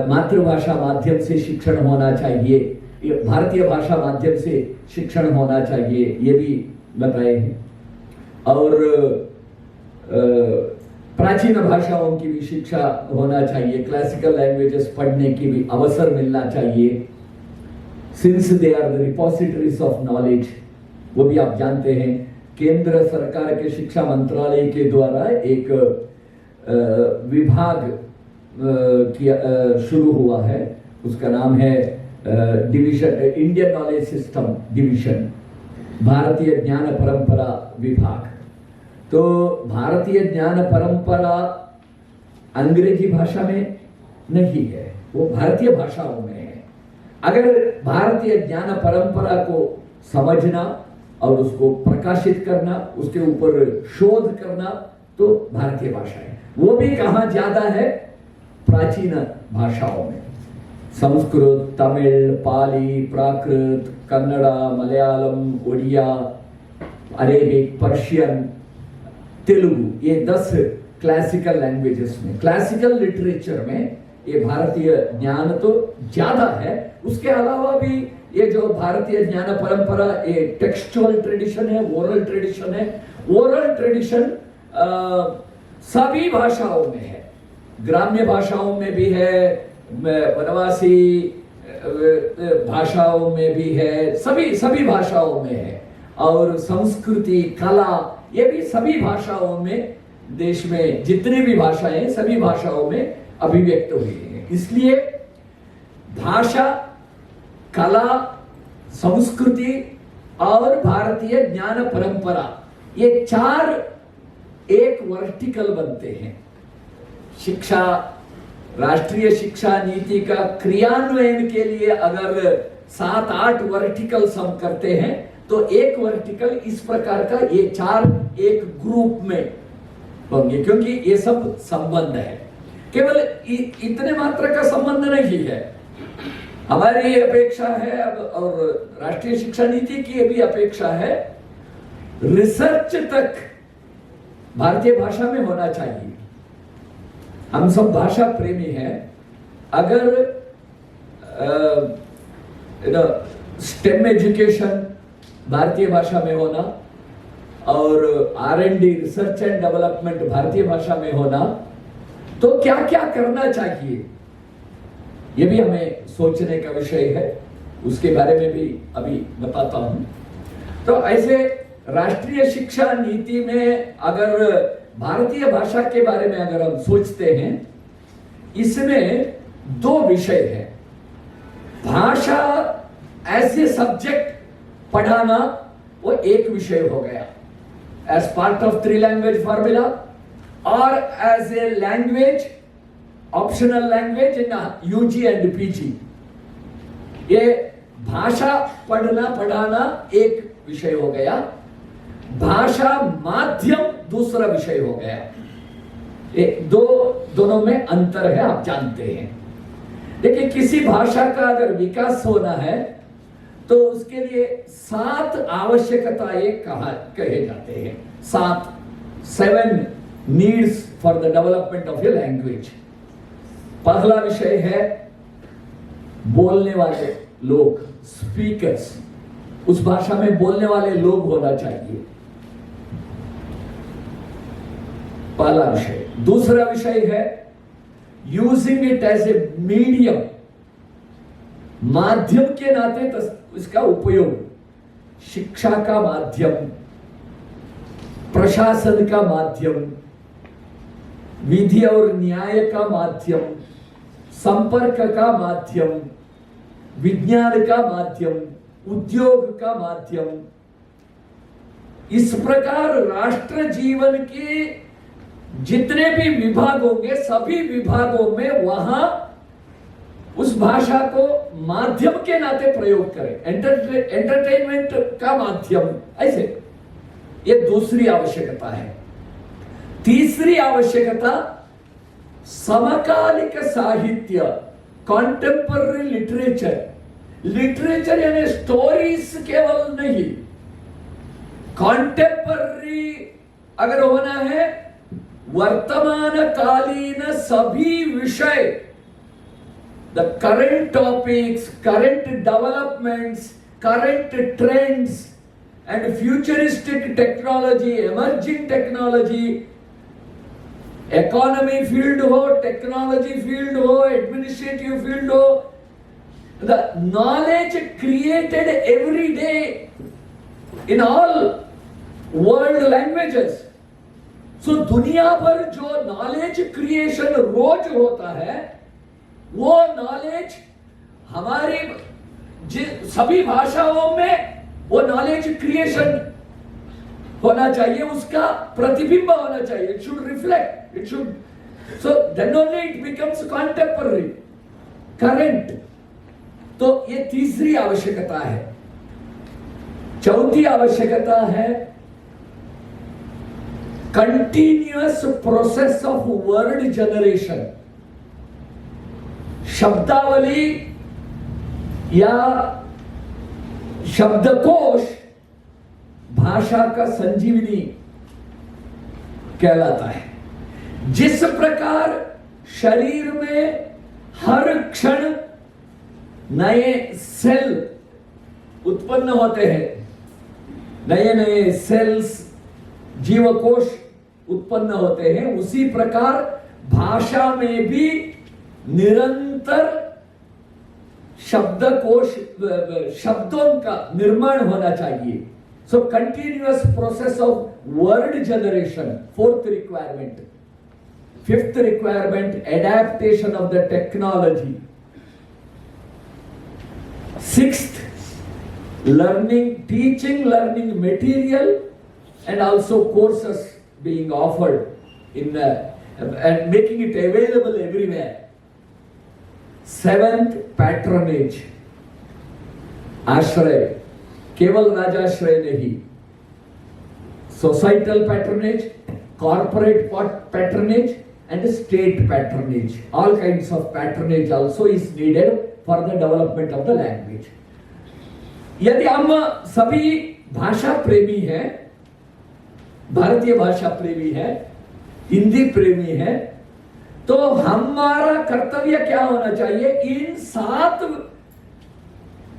Speaker 2: मातृभाषा माध्यम से शिक्षण होना चाहिए, भारतीय भाषा माध्यम से शिक्षण होना चाहिए, ये भी बताए हैं। और प्राचीन भाषाओं की भी शिक्षा होना चाहिए, क्लासिकल लैंग्वेजेस पढ़ने की भी अवसर मिलना चाहिए, since they are the repositories of knowledge. वो भी आप जानते हैं केंद्र सरकार के शिक्षा मंत्रालय के द्वारा एक विभाग शुरू हुआ है, उसका नाम है division, Indian knowledge system division, भारतीय ज्ञान परंपरा विभाग। तो भारतीय ज्ञान परंपरा अंग्रेजी भाषा में नहीं है, वो भारतीय भाषाओं में है। अगर भारतीय ज्ञान परंपरा को समझना और उसको प्रकाशित करना, उसके ऊपर शोध करना, तो भारतीय भाषा है। वो भी कहाँ ज्यादा है? प्राचीन भाषाओं में, संस्कृत, तमिल, पाली, प्राकृत, कन्नड़ा, मलयालम, उड़िया, अरेबिक, पर्शियन, तेलुगु, ये 10 क्लासिकल लैंग्वेजेस में, क्लासिकल लिटरेचर में ये भारतीय ज्ञान तो ज्यादा है। उसके अलावा भी ये जो भारतीय ज्ञान परंपरा, ये टेक्सचुअल ट्रेडिशन है, ओरल ट्रेडिशन है। ओरल ट्रेडिशन सभी भाषाओं में है, ग्राम्य भाषाओं में भी है, वनवासी भाषाओं में भी है, सभी भाषाओं में है। और संस्कृति, कला, ये भी सभी भाषाओं में, देश में जितनी भी भाषाएं, सभी भाषाओं में अभिव्यक्त हुई है। इसलिए भाषा, कला, संस्कृति और भारतीय ज्ञान परंपरा, ये चार एक वर्टिकल बनते हैं। शिक्षा, राष्ट्रीय शिक्षा नीति का क्रियान्वयन के लिए अगर 7-8 वर्टिकल्स हम करते हैं तो एक वर्टिकल इस प्रकार का, ये चार एक ग्रुप में होंगे, क्योंकि ये सब संबंध है। केवल इतने मात्र का संबंध नहीं है, हमारी ये अपेक्षा है और राष्ट्रीय शिक्षा नीति की भी अपेक्षा है, रिसर्च तक भारतीय भाषा में होना चाहिए। हम सब भाषा प्रेमी हैं। अगर स्टेम एजुकेशन भारतीय भाषा में होना और R&D रिसर्च एंड डेवलपमेंट भारतीय भाषा में होना, तो क्या क्या करना चाहिए, ये भी हमें सोचने का विषय है। उसके बारे में भी अभी बताता हूं। तो ऐसे राष्ट्रीय शिक्षा नीति में अगर भारतीय भाषा के बारे में अगर हम सोचते हैं, इसमें 2 विषय है। भाषा एज ए सब्जेक्ट पढ़ाना, वो एक विषय हो गया, as part of 3 language formula और as a language, optional language in UG and PG। ये भाषा पढ़ना पढ़ाना एक विषय हो गया, भाषा माध्यम दूसरा विषय हो गया। दोनों में अंतर है, आप जानते हैं। देखिए, किसी भाषा का अगर विकास होना है तो उसके लिए 7 आवश्यकताएं कहे जाते हैं। 7 needs for the development of a language. पहला विषय है बोलने वाले लोग, स्पीकर्स, उस भाषा में बोलने वाले लोग होना चाहिए, पहला विषय। दूसरा विषय है using it as a medium, माध्यम के नाते इसका उपयोग, शिक्षा का माध्यम, प्रशासन का माध्यम, विधि और न्याय का माध्यम, संपर्क का माध्यम, विज्ञान का माध्यम, उद्योग का माध्यम। इस प्रकार राष्ट्र जीवन के जितने भी विभाग होंगे, सभी विभागों में वहां उस भाषा को माध्यम के नाते प्रयोग करें, एंटरटेनमेंट का माध्यम, ऐसे। ये दूसरी आवश्यकता है। तीसरी आवश्यकता समकालिक साहित्य, कॉन्टेम्पररी लिटरेचर। लिटरेचर यानी स्टोरीज केवल नहीं, कॉन्टेम्पररी अगर होना है, वर्तमान कालीन सभी विषय, the current topics, current developments, current trends and futuristic technology, emerging technology, economy field हो, टेक्नोलॉजी फील्ड हो, एडमिनिस्ट्रेटिव फील्ड हो, the knowledge created every day in all world languages. So दुनिया भर जो नॉलेज क्रिएशन रोज होता है, वो knowledge हमारी सभी भाषाओं में वो नॉलेज क्रिएशन होना चाहिए, उसका प्रतिबिंब होना चाहिए। It should reflect, it should, so then only it becomes contemporary, current. तो ये तीसरी आवश्यकता है। चौथी आवश्यकता है continuous process of word generation. शब्दावली या शब्दकोश भाषा का संजीवनी कहलाता है। जिस प्रकार शरीर में हर क्षण नए सेल उत्पन्न होते हैं, नए नए सेल्स, जीवकोश उत्पन्न होते हैं, उसी प्रकार भाषा में भी निरंतर शब्दकोश, शब्दों का निर्माण होना चाहिए। So continuous process of word generation, fourth requirement. Fifth requirement, adaptation of the technology. Sixth, teaching learning material and also courses being offered and making it available everywhere. Seventh, patronage. आश्रय, केवल राजाश्रय नहीं, societal patronage, corporate patronage and state patronage. All kinds of patronage also is needed for the development of the language. यदि हम सभी भाषा प्रेमी हैं, भारतीय भाषा प्रेमी हैं, हिंदी प्रेमी हैं, तो हमारा कर्तव्य क्या होना चाहिए? इन 7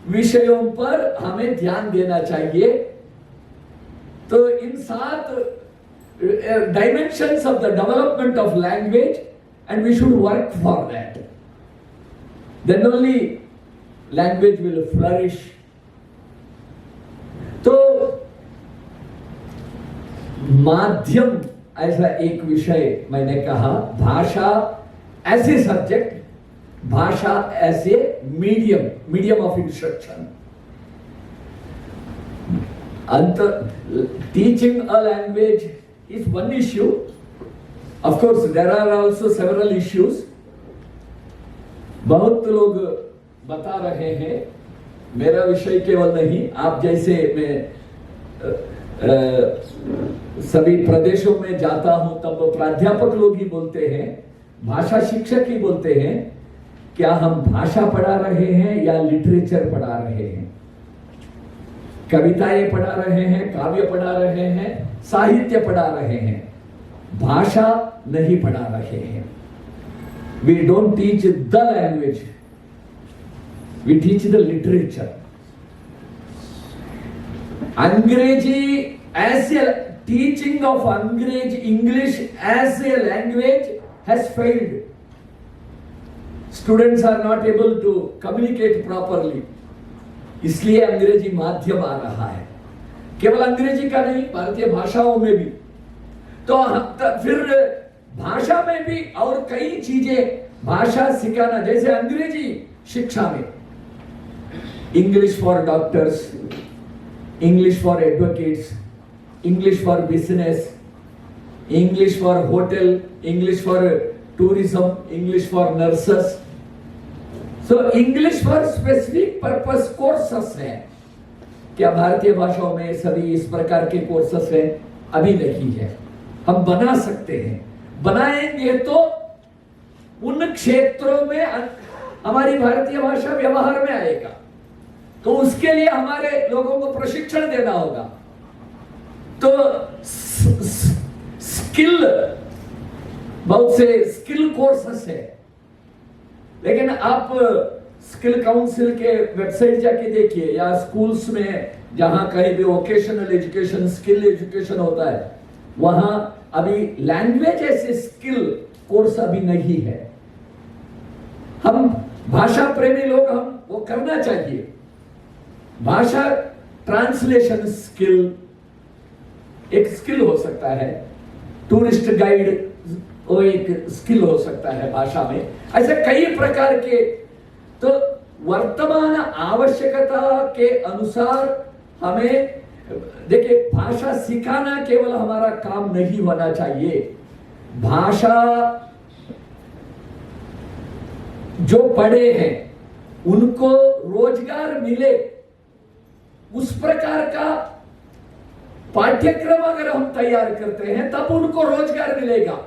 Speaker 2: विषयों पर हमें ध्यान देना चाहिए. तो इन 7 dimensions of the development of language, and we should work for that. Then only language will flourish. तो माध्यम ऐसा एक विषय मैंने कहा, भाषा एज ए सब्जेक्ट, भाषा as a medium of instruction. Teaching a language is one issue. Of course, there are also several issues. बहुत लोग बता रहे हैं, मेरा विषय केवल नहीं, आप जैसे मैं सभी प्रदेशों में जाता हूं तब प्राध्यापक लोग ही बोलते हैं, भाषा शिक्षक ही बोलते हैं, क्या हम भाषा पढ़ा रहे हैं या लिटरेचर पढ़ा रहे हैं? कविताएं पढ़ा रहे हैं, काव्य पढ़ा रहे हैं, साहित्य पढ़ा रहे हैं, भाषा नहीं पढ़ा रहे हैं. We don't teach the language, we teach the literature. Angrezi as a teaching of English as a language has failed. Students are not able to communicate properly. इसलिए अंग्रेजी माध्यम आ रहा है. केवल अंग्रेजी का नहीं, भारतीय भाषाओं में भी. तो फिर भाषा में भी और कई चीजें भाषा सिखाना, जैसे अंग्रेजी शिक्षा में English for doctors, English for advocates, English for business, English for hotel, English for tourism, English for nurses. So English for specific purpose courses हैं. क्या भारतीय भाषाओं में सभी इस प्रकार के कोर्सेस हैं? अभी नहीं है. हम बना सकते हैं, बनाएंगे तो उन क्षेत्रों में हमारी भारतीय भाषा व्यवहार में आएगा. तो उसके लिए हमारे लोगों को प्रशिक्षण देना होगा. तो स्किल, बहुत से स्किल कोर्सेस है, लेकिन आप स्किल काउंसिल के वेबसाइट जाके देखिए, या स्कूल्स में जहां कहीं भी वोकेशनल एजुकेशन, स्किल एजुकेशन होता है, वहां अभी लैंग्वेज ऐसे स्किल कोर्स अभी नहीं है. हम भाषा प्रेमी लोग, हम वो करना चाहिए. भाषा ट्रांसलेशन स्किल एक स्किल हो सकता है, टूरिस्ट गाइड वो एक स्किल हो सकता है भाषा में. ऐसे कई प्रकार के. तो वर्तमान आवश्यकता के अनुसार हमें देखिए, भाषा सिखाना केवल हमारा काम नहीं होना चाहिए. भाषा जो पढ़े हैं उनको रोजगार मिले, उस प्रकार का पाठ्यक्रम अगर हम तैयार करते हैं तब उनको रोजगार मिलेगा.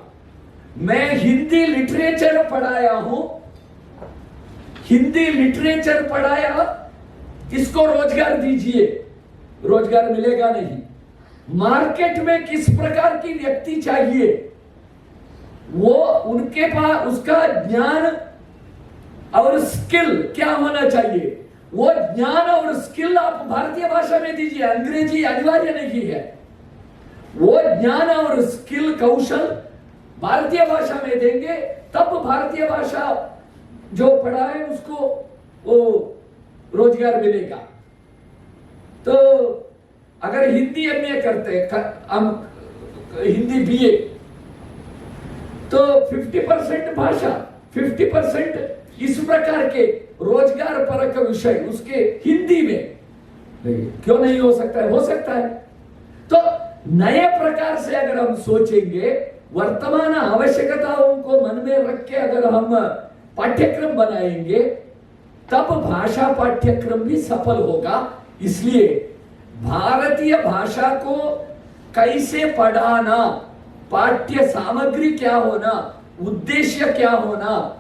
Speaker 2: मैं हिंदी लिटरेचर पढ़ाया हूं, हिंदी लिटरेचर पढ़ाया, इसको रोजगार दीजिए, रोजगार मिलेगा नहीं. मार्केट में किस प्रकार की व्यक्ति चाहिए, वो उनके पास उसका ज्ञान और स्किल क्या होना चाहिए, वो ज्ञान और स्किल आप भारतीय भाषा में दीजिए. अंग्रेजी अनिवार्य नहीं है. वो ज्ञान और स्किल, कौशल भारतीय भाषा में देंगे, तब भारतीय भाषा जो पढ़ा है उसको वो रोजगार मिलेगा. तो अगर हिंदी एमए करते हम, हिंदी बीए, तो 50% भाषा, 50% इस प्रकार के रोजगार परक विषय उसके हिंदी में क्यों नहीं हो सकता है? हो सकता है। तो नए प्रकार से अगर हम सोचेंगे, वर्तमान आवश्यकताओं को मन में रख के अगर हम पाठ्यक्रम बनाएंगे, तब भाषा पाठ्यक्रम भी सफल होगा। इसलिए भारतीय भाषा को कैसे पढ़ाना, पाठ्य सामग्री क्या होना, उद्देश्य क्या होना,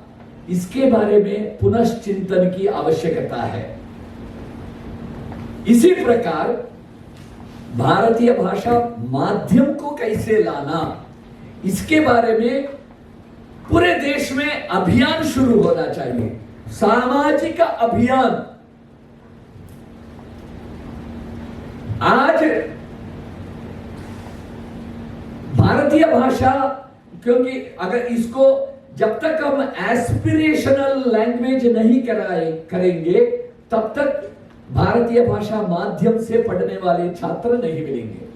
Speaker 2: इसके बारे में पुनश्चिंतन की आवश्यकता है। इसी प्रकार भारतीय भाषा माध्यम को कैसे लाना, इसके बारे में पूरे देश में अभियान शुरू होना चाहिए, सामाजिक अभियान। आज भारतीय भाषा, क्योंकि अगर इसको जब तक हम एस्पिरेशनल लैंग्वेज नहीं करेंगे, तब तक भारतीय भाषा माध्यम से पढ़ने वाले छात्र नहीं मिलेंगे।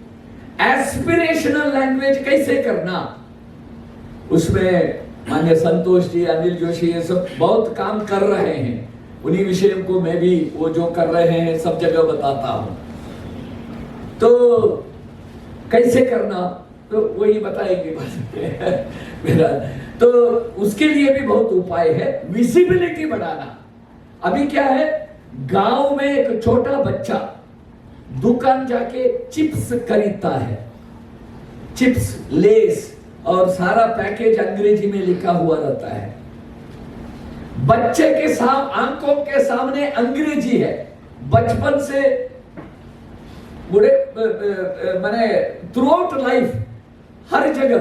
Speaker 2: एस्पिरेशनल लैंग्वेज कैसे करना, उसमें माननीय संतोष जी, अनिल जोशी, ये सब बहुत काम कर रहे हैं। उन्हीं विषयों को मैं भी वो जो कर रहे हैं सब जगह बताता हूं। तो कैसे करना, तो वही बताएंगे मेरा। तो उसके लिए भी बहुत उपाय है। विजिबिलिटी बढ़ाना। अभी क्या है, गांव में एक छोटा बच्चा दुकान जाके चिप्स खरीदता है, चिप्स, लेस, और सारा पैकेज अंग्रेजी में लिखा हुआ रहता है। बच्चे के आंखों के सामने अंग्रेजी है, बचपन से बुढ़े माने थ्रू आउट लाइफ हर जगह,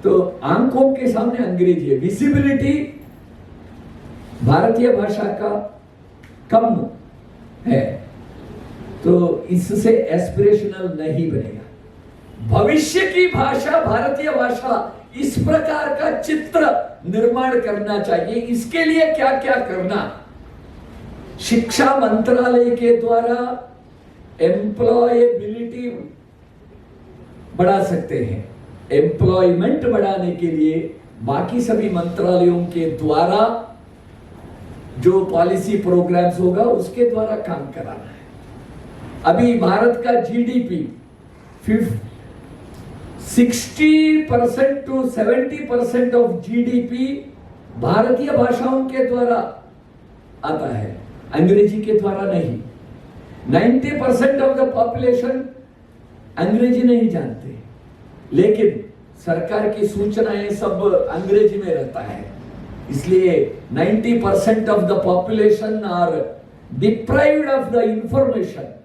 Speaker 2: तो आंखों के सामने अंग्रेजी है। विजिबिलिटी भारतीय भाषा का कम है, तो इससे एस्पिरेशनल नहीं बनेगा। भविष्य की भाषा भारतीय भाषा, इस प्रकार का चित्र निर्माण करना चाहिए। इसके लिए क्या क्या करना, शिक्षा मंत्रालय के द्वारा एम्प्लॉयबिलिटी बढ़ा सकते हैं। एम्प्लॉयमेंट बढ़ाने के लिए बाकी सभी मंत्रालयों के द्वारा जो पॉलिसी प्रोग्राम्स होगा उसके द्वारा काम कराना है। अभी भारत का जीडीपी 60% to 70% ऑफ जीडीपी भारतीय भाषाओं के द्वारा आता है, अंग्रेजी के द्वारा नहीं। 90% ऑफ द पॉपुलेशन अंग्रेजी नहीं जानते, लेकिन सरकार की सूचनाएं सब अंग्रेजी में रहता है। इसलिए 90% of the population are deprived of the information,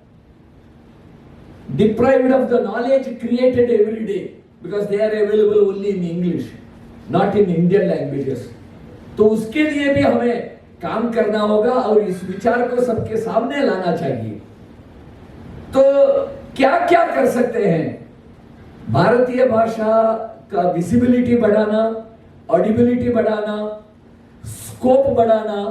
Speaker 2: deprived of the knowledge created every day, because they are available only in English, not in Indian languages. तो उसके लिए भी हमें काम करना होगा और इस विचार को सबके सामने लाना चाहिए। तो क्या क्या कर सकते हैं, भारतीय भाषा का विजिबिलिटी बढ़ाना, ऑडिबिलिटी बढ़ाना, स्कोप बढ़ाना,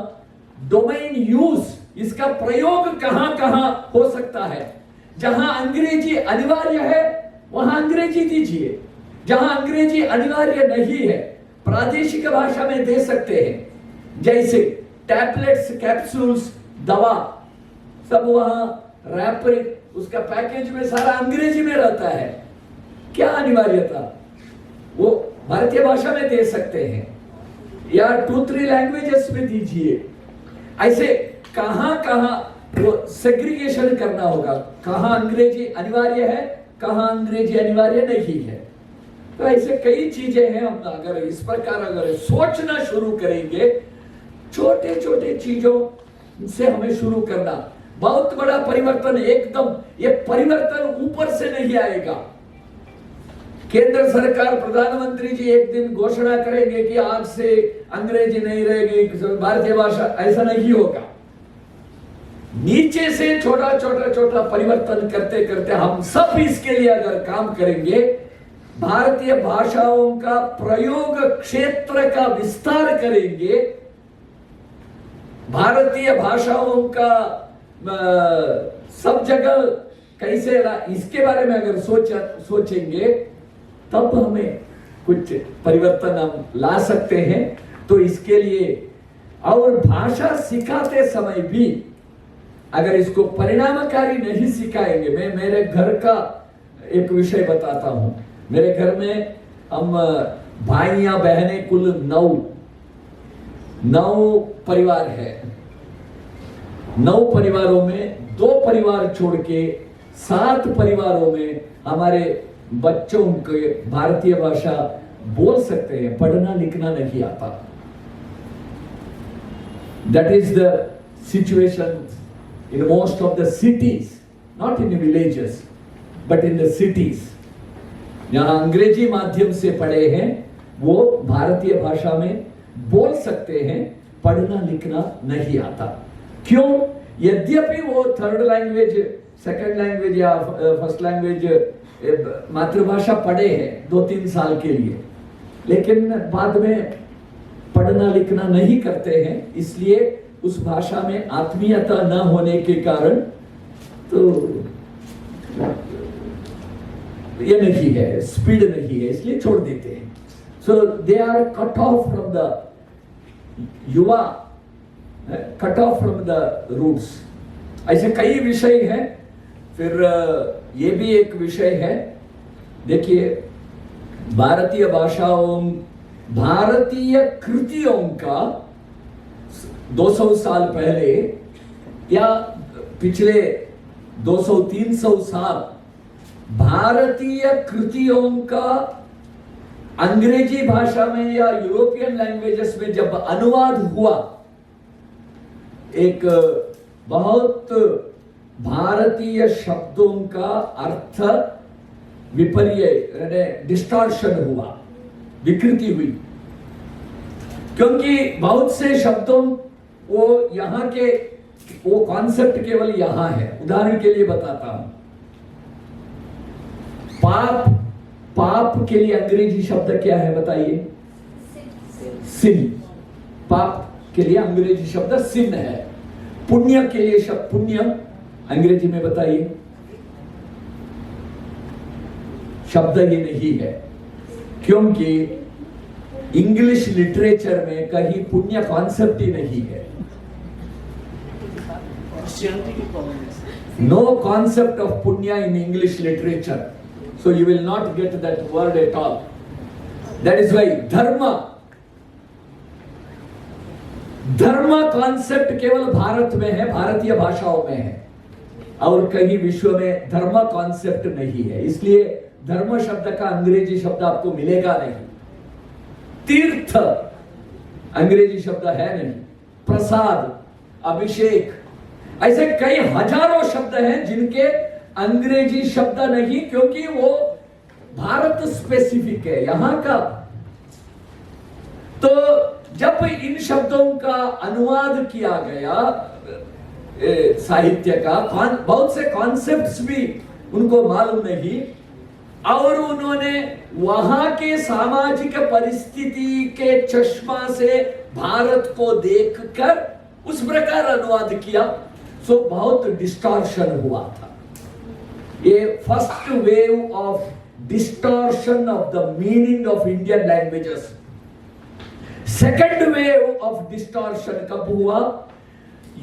Speaker 2: डोमेन यूज, इसका प्रयोग कहां कहां हो सकता है। जहां अंग्रेजी अनिवार्य है वहां अंग्रेजी दीजिए, जहां अंग्रेजी अनिवार्य नहीं है प्रादेशिक भाषा में दे सकते हैं। जैसे टैबलेट्स, कैप्सूल्स, दवा सब वहां रैपर, उसका पैकेज में सारा अंग्रेजी में रहता है। क्या अनिवार्यता, वो भारतीय भाषा में दे सकते हैं, या 2-3 लैंग्वेजेस में दीजिए। ऐसे कहां कहां वो सेग्रीगेशन करना होगा, कहां अंग्रेजी अनिवार्य है, कहां अंग्रेजी अनिवार्य नहीं है। तो ऐसे कई चीजें हैं। हम अगर इस प्रकार अगर सोचना शुरू करेंगे, छोटे छोटे चीजों से हमें शुरू करना, बहुत बड़ा परिवर्तन एकदम, ये परिवर्तन ऊपर से नहीं आएगा। केंद्र सरकार, प्रधानमंत्री जी एक दिन घोषणा करेंगे कि आज से अंग्रेजी नहीं रहेगी, भारतीय भाषा, ऐसा नहीं होगा। नीचे से छोटा छोटा छोटा परिवर्तन करते करते हम सब इसके लिए अगर काम करेंगे, भारतीय भाषाओं का प्रयोग क्षेत्र का विस्तार करेंगे, भारतीय भाषाओं का सब जगह कैसे इसके बारे में अगर सोचेंगे, तब हमें कुछ परिवर्तन हम ला सकते हैं। तो इसके लिए और भाषा सिखाते समय भी अगर इसको परिणामकारी नहीं सिखाएंगे, मैं मेरे घर का एक विषय बताता हूं। मेरे घर में हम भाइयां बहनें कुल 9 परिवार है। 9 परिवारों में 2 परिवार छोड़ के 7 परिवारों में हमारे बच्चों के भारतीय भाषा बोल सकते हैं, पढ़ना लिखना नहीं आता। That is the situation in most of the cities, not in the villages, but in the cities. जहां अंग्रेजी माध्यम से पढ़े हैं वो भारतीय भाषा में बोल सकते हैं, पढ़ना लिखना नहीं आता। क्यों? यद्यपि वो थर्ड लैंग्वेज, सेकंड लैंग्वेज या फर्स्ट लैंग्वेज मातृभाषा पढ़े हैं 2-3 साल के लिए, लेकिन बाद में पढ़ना लिखना नहीं करते हैं, इसलिए उस भाषा में आत्मीयता न होने के कारण तो ये नहीं है, स्पीड नहीं है, इसलिए छोड़ देते हैं। So they are cut off from the युवा, cut off from the roots. ऐसे कई विषय हैं। फिर ये भी एक विषय है, देखिए भारतीय भाषाओं, भारतीय कृतियों का 200 साल पहले या पिछले 200-300 साल भारतीय कृतियों का अंग्रेजी भाषा में या यूरोपियन लैंग्वेजेस में जब अनुवाद हुआ, एक बहुत भारतीय शब्दों का अर्थ विपर्य, डिस्टॉर्शन हुआ, विकृति हुई, क्योंकि बहुत से शब्दों वो यहां के, वो कॉन्सेप्ट केवल यहां है। उदाहरण के लिए बताता हूं, पाप के लिए अंग्रेजी शब्द क्या है बताइए? सिन। पाप के लिए अंग्रेजी शब्द सिन है। पुण्य के लिए शब्द पुण्य अंग्रेजी में बताइए? शब्द ये नहीं है, क्योंकि इंग्लिश लिटरेचर में कहीं पुण्य कॉन्सेप्ट ही नहीं है। No concept of punya in English literature, so you will not get that word at all. That is why धर्म कॉन्सेप्ट केवल भारत में है, भारतीय भाषाओं में है, और कहीं विश्व में धर्म कॉन्सेप्ट नहीं है। इसलिए धर्म शब्द का अंग्रेजी शब्द आपको मिलेगा नहीं। तीर्थ अंग्रेजी शब्द है नहीं। प्रसाद, अभिषेक, ऐसे कई हजारों शब्द हैं जिनके अंग्रेजी शब्द नहीं, क्योंकि वो भारत स्पेसिफिक है, यहां का। तो जब इन शब्दों का अनुवाद किया गया साहित्य का, बहुत से कॉन्सेप्ट्स भी उनको मालूम नहीं, और उन्होंने वहां के सामाजिक परिस्थिति के चश्मा से भारत को देखकर उस प्रकार अनुवाद किया, सो बहुत डिस्टॉर्शन हुआ था। ये first wave of distortion of the meaning of Indian languages. Second wave of distortion कब हुआ?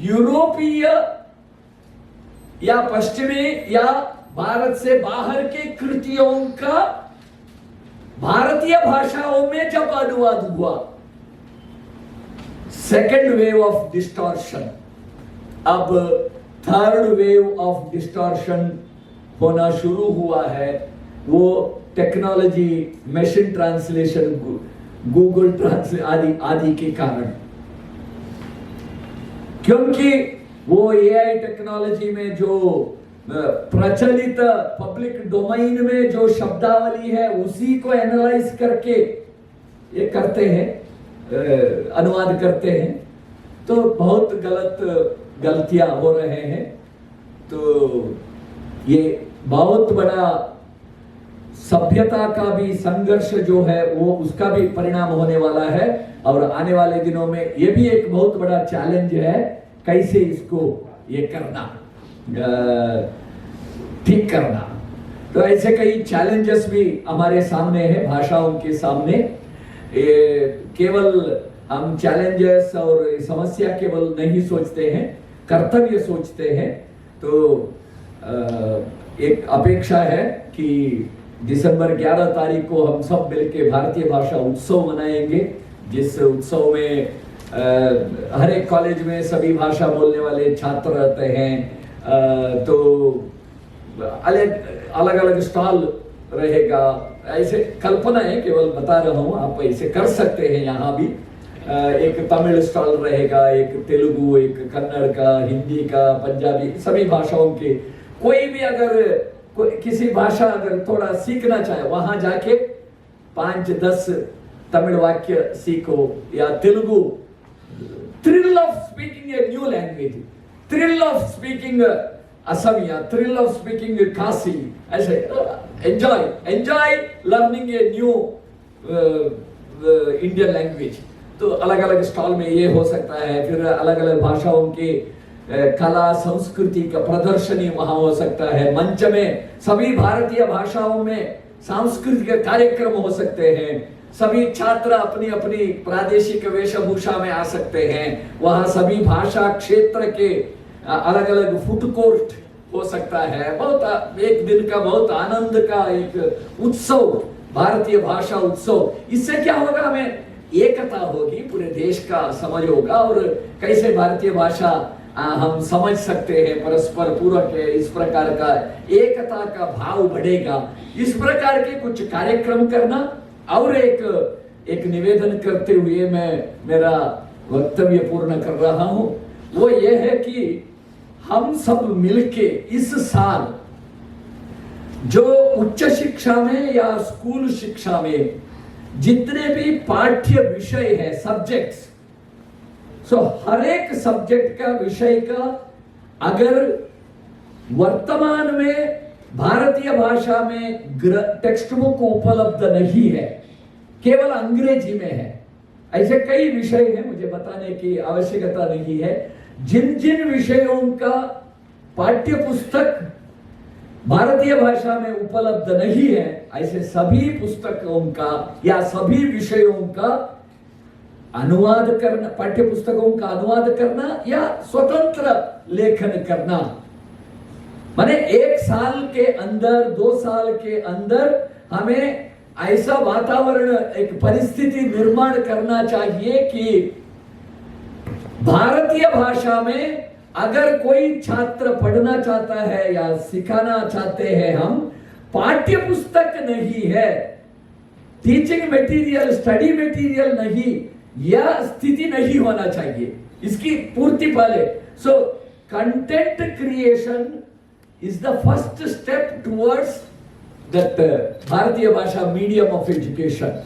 Speaker 2: यूरोपीय या पश्चिमी या भारत से बाहर के कृतियों का भारतीय भाषाओं में जब अनुवाद हुआ, सेकंड वेव ऑफ डिस्टॉर्शन। अब थर्ड वेव ऑफ डिस्टॉर्शन होना शुरू हुआ है। वो technology, machine translation, Google translate आदि के कारण, क्योंकि वो एआई टेक्नोलॉजी में जो प्रचलित पब्लिक डोमेन में जो शब्दावली है उसी को एनालाइज करके ये करते हैं, अनुवाद करते हैं, तो बहुत गलतियां हो रहे हैं। तो ये बहुत बड़ा सभ्यता का भी संघर्ष जो है वो उसका भी परिणाम होने वाला है, और आने वाले दिनों में ये भी एक बहुत बड़ा चैलेंज है, कैसे इसको ये करना, ठीक करना। तो ऐसे कई चैलेंजेस भी हमारे सामने हैं, भाषाओं के सामने। केवल हम चैलेंजेस और समस्या केवल नहीं सोचते हैं, कर्तव्य सोचते हैं। तो एक अपेक्षा है कि दिसंबर 11 तारीख को हम सब मिलकर भारतीय भाषा उत्सव मनाएंगे, जिस उत्सव में हर एक कॉलेज में सभी भाषा बोलने वाले छात्र रहते हैं। तो अलग अलग स्टॉल रहेगा, ऐसे कल्पना है, केवल बता रहा हूँ, आप ऐसे कर सकते हैं। यहाँ भी एक तमिल स्टॉल रहेगा, एक तेलुगु, एक कन्नड़ का, हिंदी का, पंजाबी, सभी भाषाओं के। कोई भी अगर किसी भाषा अगर थोड़ा सीखना चाहे, वहां जाके 5-10 तमिल वाक्य सीखो, या Telugu, thrill of speaking a new language, thrill of speaking Asamiya, thrill of speaking Khasi, ऐसे enjoy learning a new Indian language. तो अलग अलग स्टॉल में ये हो सकता है। फिर अलग अलग भाषाओं के कला संस्कृति का प्रदर्शनी वहां हो सकता है। मंच में सभी भारतीय भाषाओं में सांस्कृतिक कार्यक्रम हो सकते हैं। सभी छात्र अपनी अपनी प्रादेशिक वेशभूषा में आ सकते हैं। वहां सभी भाषा क्षेत्र के अलग अलग फूड कोर्ट हो सकता है। बहुत एक दिन का बहुत आनंद का एक उत्सव, भारतीय भाषा उत्सव। इससे क्या होगा, हमें एकता होगी, पूरे देश का समझ होगा, और कैसे भारतीय भाषा हम समझ सकते हैं, परस्पर पूरक है, इस प्रकार का एकता का भाव बढ़ेगा। इस प्रकार के कुछ कार्यक्रम करना। और एक निवेदन करते हुए मैं मेरा वक्तव्य पूर्ण कर रहा हूं, वो ये है कि हम सब मिलके इस साल जो उच्च शिक्षा में या स्कूल शिक्षा में जितने भी पाठ्य विषय है, सब्जेक्ट्स, हर एक सब्जेक्ट का विषय का अगर वर्तमान में भारतीय भाषा में टेक्स्ट बुक उपलब्ध नहीं है, केवल अंग्रेजी में है, ऐसे कई विषय हैं, मुझे बताने की आवश्यकता नहीं है। जिन जिन विषयों का पाठ्य पुस्तक भारतीय भाषा में उपलब्ध नहीं है, ऐसे सभी पुस्तकों का या सभी विषयों का अनुवाद करना, पाठ्य पुस्तकों का अनुवाद करना या स्वतंत्र लेखन करना। माने 1 साल के अंदर, 2 साल के अंदर हमें ऐसा वातावरण, एक परिस्थिति निर्माण करना चाहिए कि भारतीय भाषा में अगर कोई छात्र पढ़ना चाहता है या सिखाना चाहते हैं, हम पाठ्य पुस्तक नहीं है, टीचिंग मटेरियल, स्टडी मटेरियल नहीं, यह स्थिति नहीं होना चाहिए। इसकी पूर्ति पहले। So content creation is the first step towards that भारतीय भाषा मीडियम ऑफ एजुकेशन।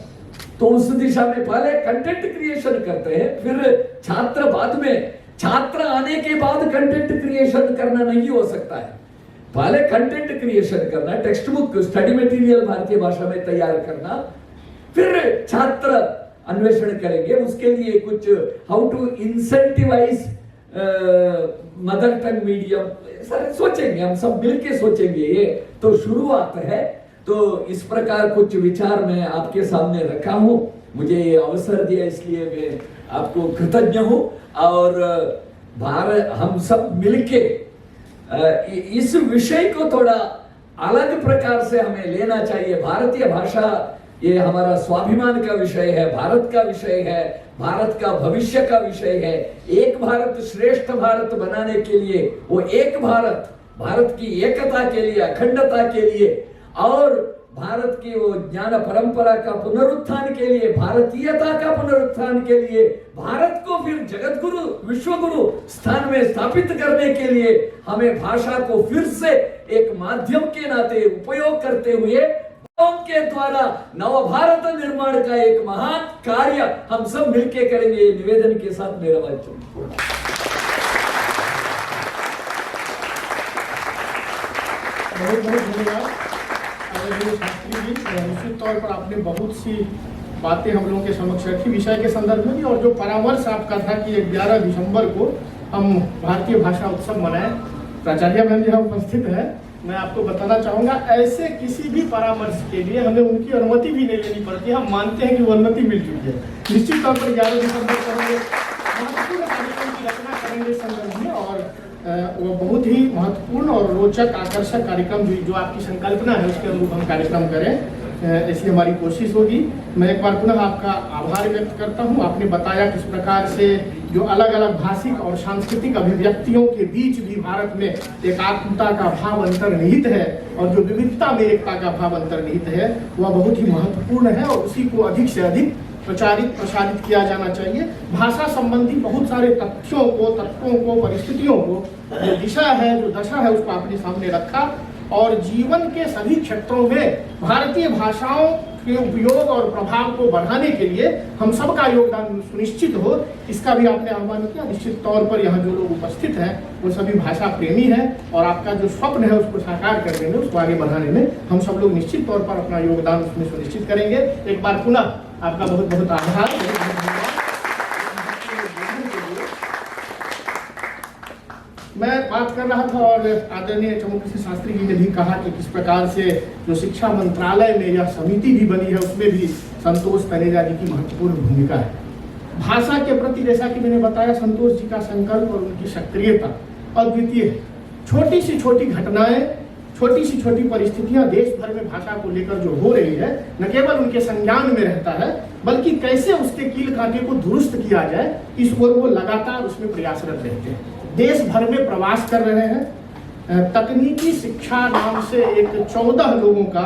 Speaker 2: तो उस दिशा में पहले कंटेंट क्रिएशन करते हैं, फिर छात्र बाद में, छात्र आने के बाद कंटेंट क्रिएशन करना नहीं हो सकता है। पहले कंटेंट क्रिएशन करना, टेक्स्ट बुक, स्टडी मटेरियल भारतीय भाषा में तैयार करना, फिर छात्र अन्वेषण करेंगे। उसके लिए कुछ how to incentivise mother tongue medium, सारे सोचेंगे, हम सब मिलके सोचेंगे। ये तो शुरुआत है। तो इस प्रकार कुछ विचार मैं आपके सामने रखा हूं। मुझे ये अवसर दिया इसलिए मैं आपको कृतज्ञ हूं। और भारत, हम सब मिलके इस विषय को थोड़ा अलग प्रकार से हमें लेना चाहिए। भारतीय भाषा ये हमारा स्वाभिमान का विषय है, भारत का विषय है, भारत का भविष्य का विषय है। एक भारत श्रेष्ठ भारत बनाने के लिए, वो एक भारत, भारत की एकता के लिए, अखंडता के लिए, और भारत की वो ज्ञान परंपरा का पुनरुत्थान के लिए, भारतीयता का पुनरुत्थान के लिए, भारत को फिर जगत गुरु, विश्व गुरु स्थान में स्थापित करने के लिए हमें भाषा को फिर से एक माध्यम के नाते उपयोग करते हुए के द्वारा नव भारत निर्माण का एक महान कार्य हम सब मिलके करेंगे। ये निवेदन के साथ मेरा वचन।
Speaker 1: बहुत बहुत धन्यवाद शास्त्री जी। निश्चित तौर पर आपने बहुत सी बातें हम लोगों के समक्ष रखी विषय के संदर्भ में, और जो परामर्श आपका था कि 11 दिसंबर को हम भारतीय भाषा उत्सव मनाएं, प्राचार्य मैम जी उपस्थित है, मैं आपको बताना चाहूंगा, ऐसे किसी भी परामर्श के लिए हमें उनकी अनुमति भी नहीं लेनी पड़ती। हम मानते हैं कि वो अनुमति मिल चुकी है। निश्चित तौर पर 11 दिसंबर को हम महत्वपूर्ण कार्यक्रम की रचना करेंगे इस संदर्भ में, और वो बहुत ही महत्वपूर्ण और रोचक आकर्षक कार्यक्रम जो आपकी संकल्पना है उसके अनुरूप हम कार्यक्रम करें, ऐसी हमारी कोशिश होगी। मैं एक बार पुनः आपका आभार व्यक्त करता हूं। आपने बताया किस प्रकार से जो अलग अलग भाषिक और सांस्कृतिक अभिव्यक्तियों के बीच भी भारत में एकात्मता का भाव अंतर्निहित है, और जो विविधता में एकता का भाव अंतर्निहित है वह बहुत ही महत्वपूर्ण है, और उसी को अधिक से अधिक प्रसारित किया जाना चाहिए। भाषा संबंधी बहुत सारे तथ्यों को, परिस्थितियों को, जो दिशा है, जो दशा है, उसको आपने सामने रखा, और जीवन के सभी क्षेत्रों में भारतीय भाषाओं के उपयोग और प्रभाव को बढ़ाने के लिए हम सबका योगदान सुनिश्चित हो, इसका भी आपने आह्वान किया। निश्चित तौर पर यहाँ जो लोग उपस्थित हैं वो सभी भाषा प्रेमी हैं, और आपका जो स्वप्न है उसको साकार करने में, उसको आगे बढ़ाने में हम सब लोग निश्चित तौर पर अपना योगदान उसमें सुनिश्चित करेंगे। एक बार पुनः आपका बहुत बहुत आभार। मैं बात कर रहा था, और आदरणीय चमुकृष्ण शास्त्री जी ने भी कहा कि किस प्रकार से जो शिक्षा मंत्रालय में यह समिति भी बनी है उसमें भी संतोष तनेजा जी की महत्वपूर्ण भूमिका है। भाषा के प्रति, जैसा कि मैंने बताया, संतोष जी का संकल्प और उनकी सक्रियता अद्वितीय है। छोटी सी छोटी घटनाएं, छोटी सी छोटी परिस्थितियां देश भर में भाषा को लेकर जो हो रही है, न केवल उनके संज्ञान में रहता है, बल्कि कैसे उसके कील कांटे को दुरुस्त किया जाए, इस ओर वो लगातार उसमें प्रयासरत रहते हैं। देश भर में प्रवास कर रहे हैं। तकनीकी शिक्षा नाम से एक 14 लोगों का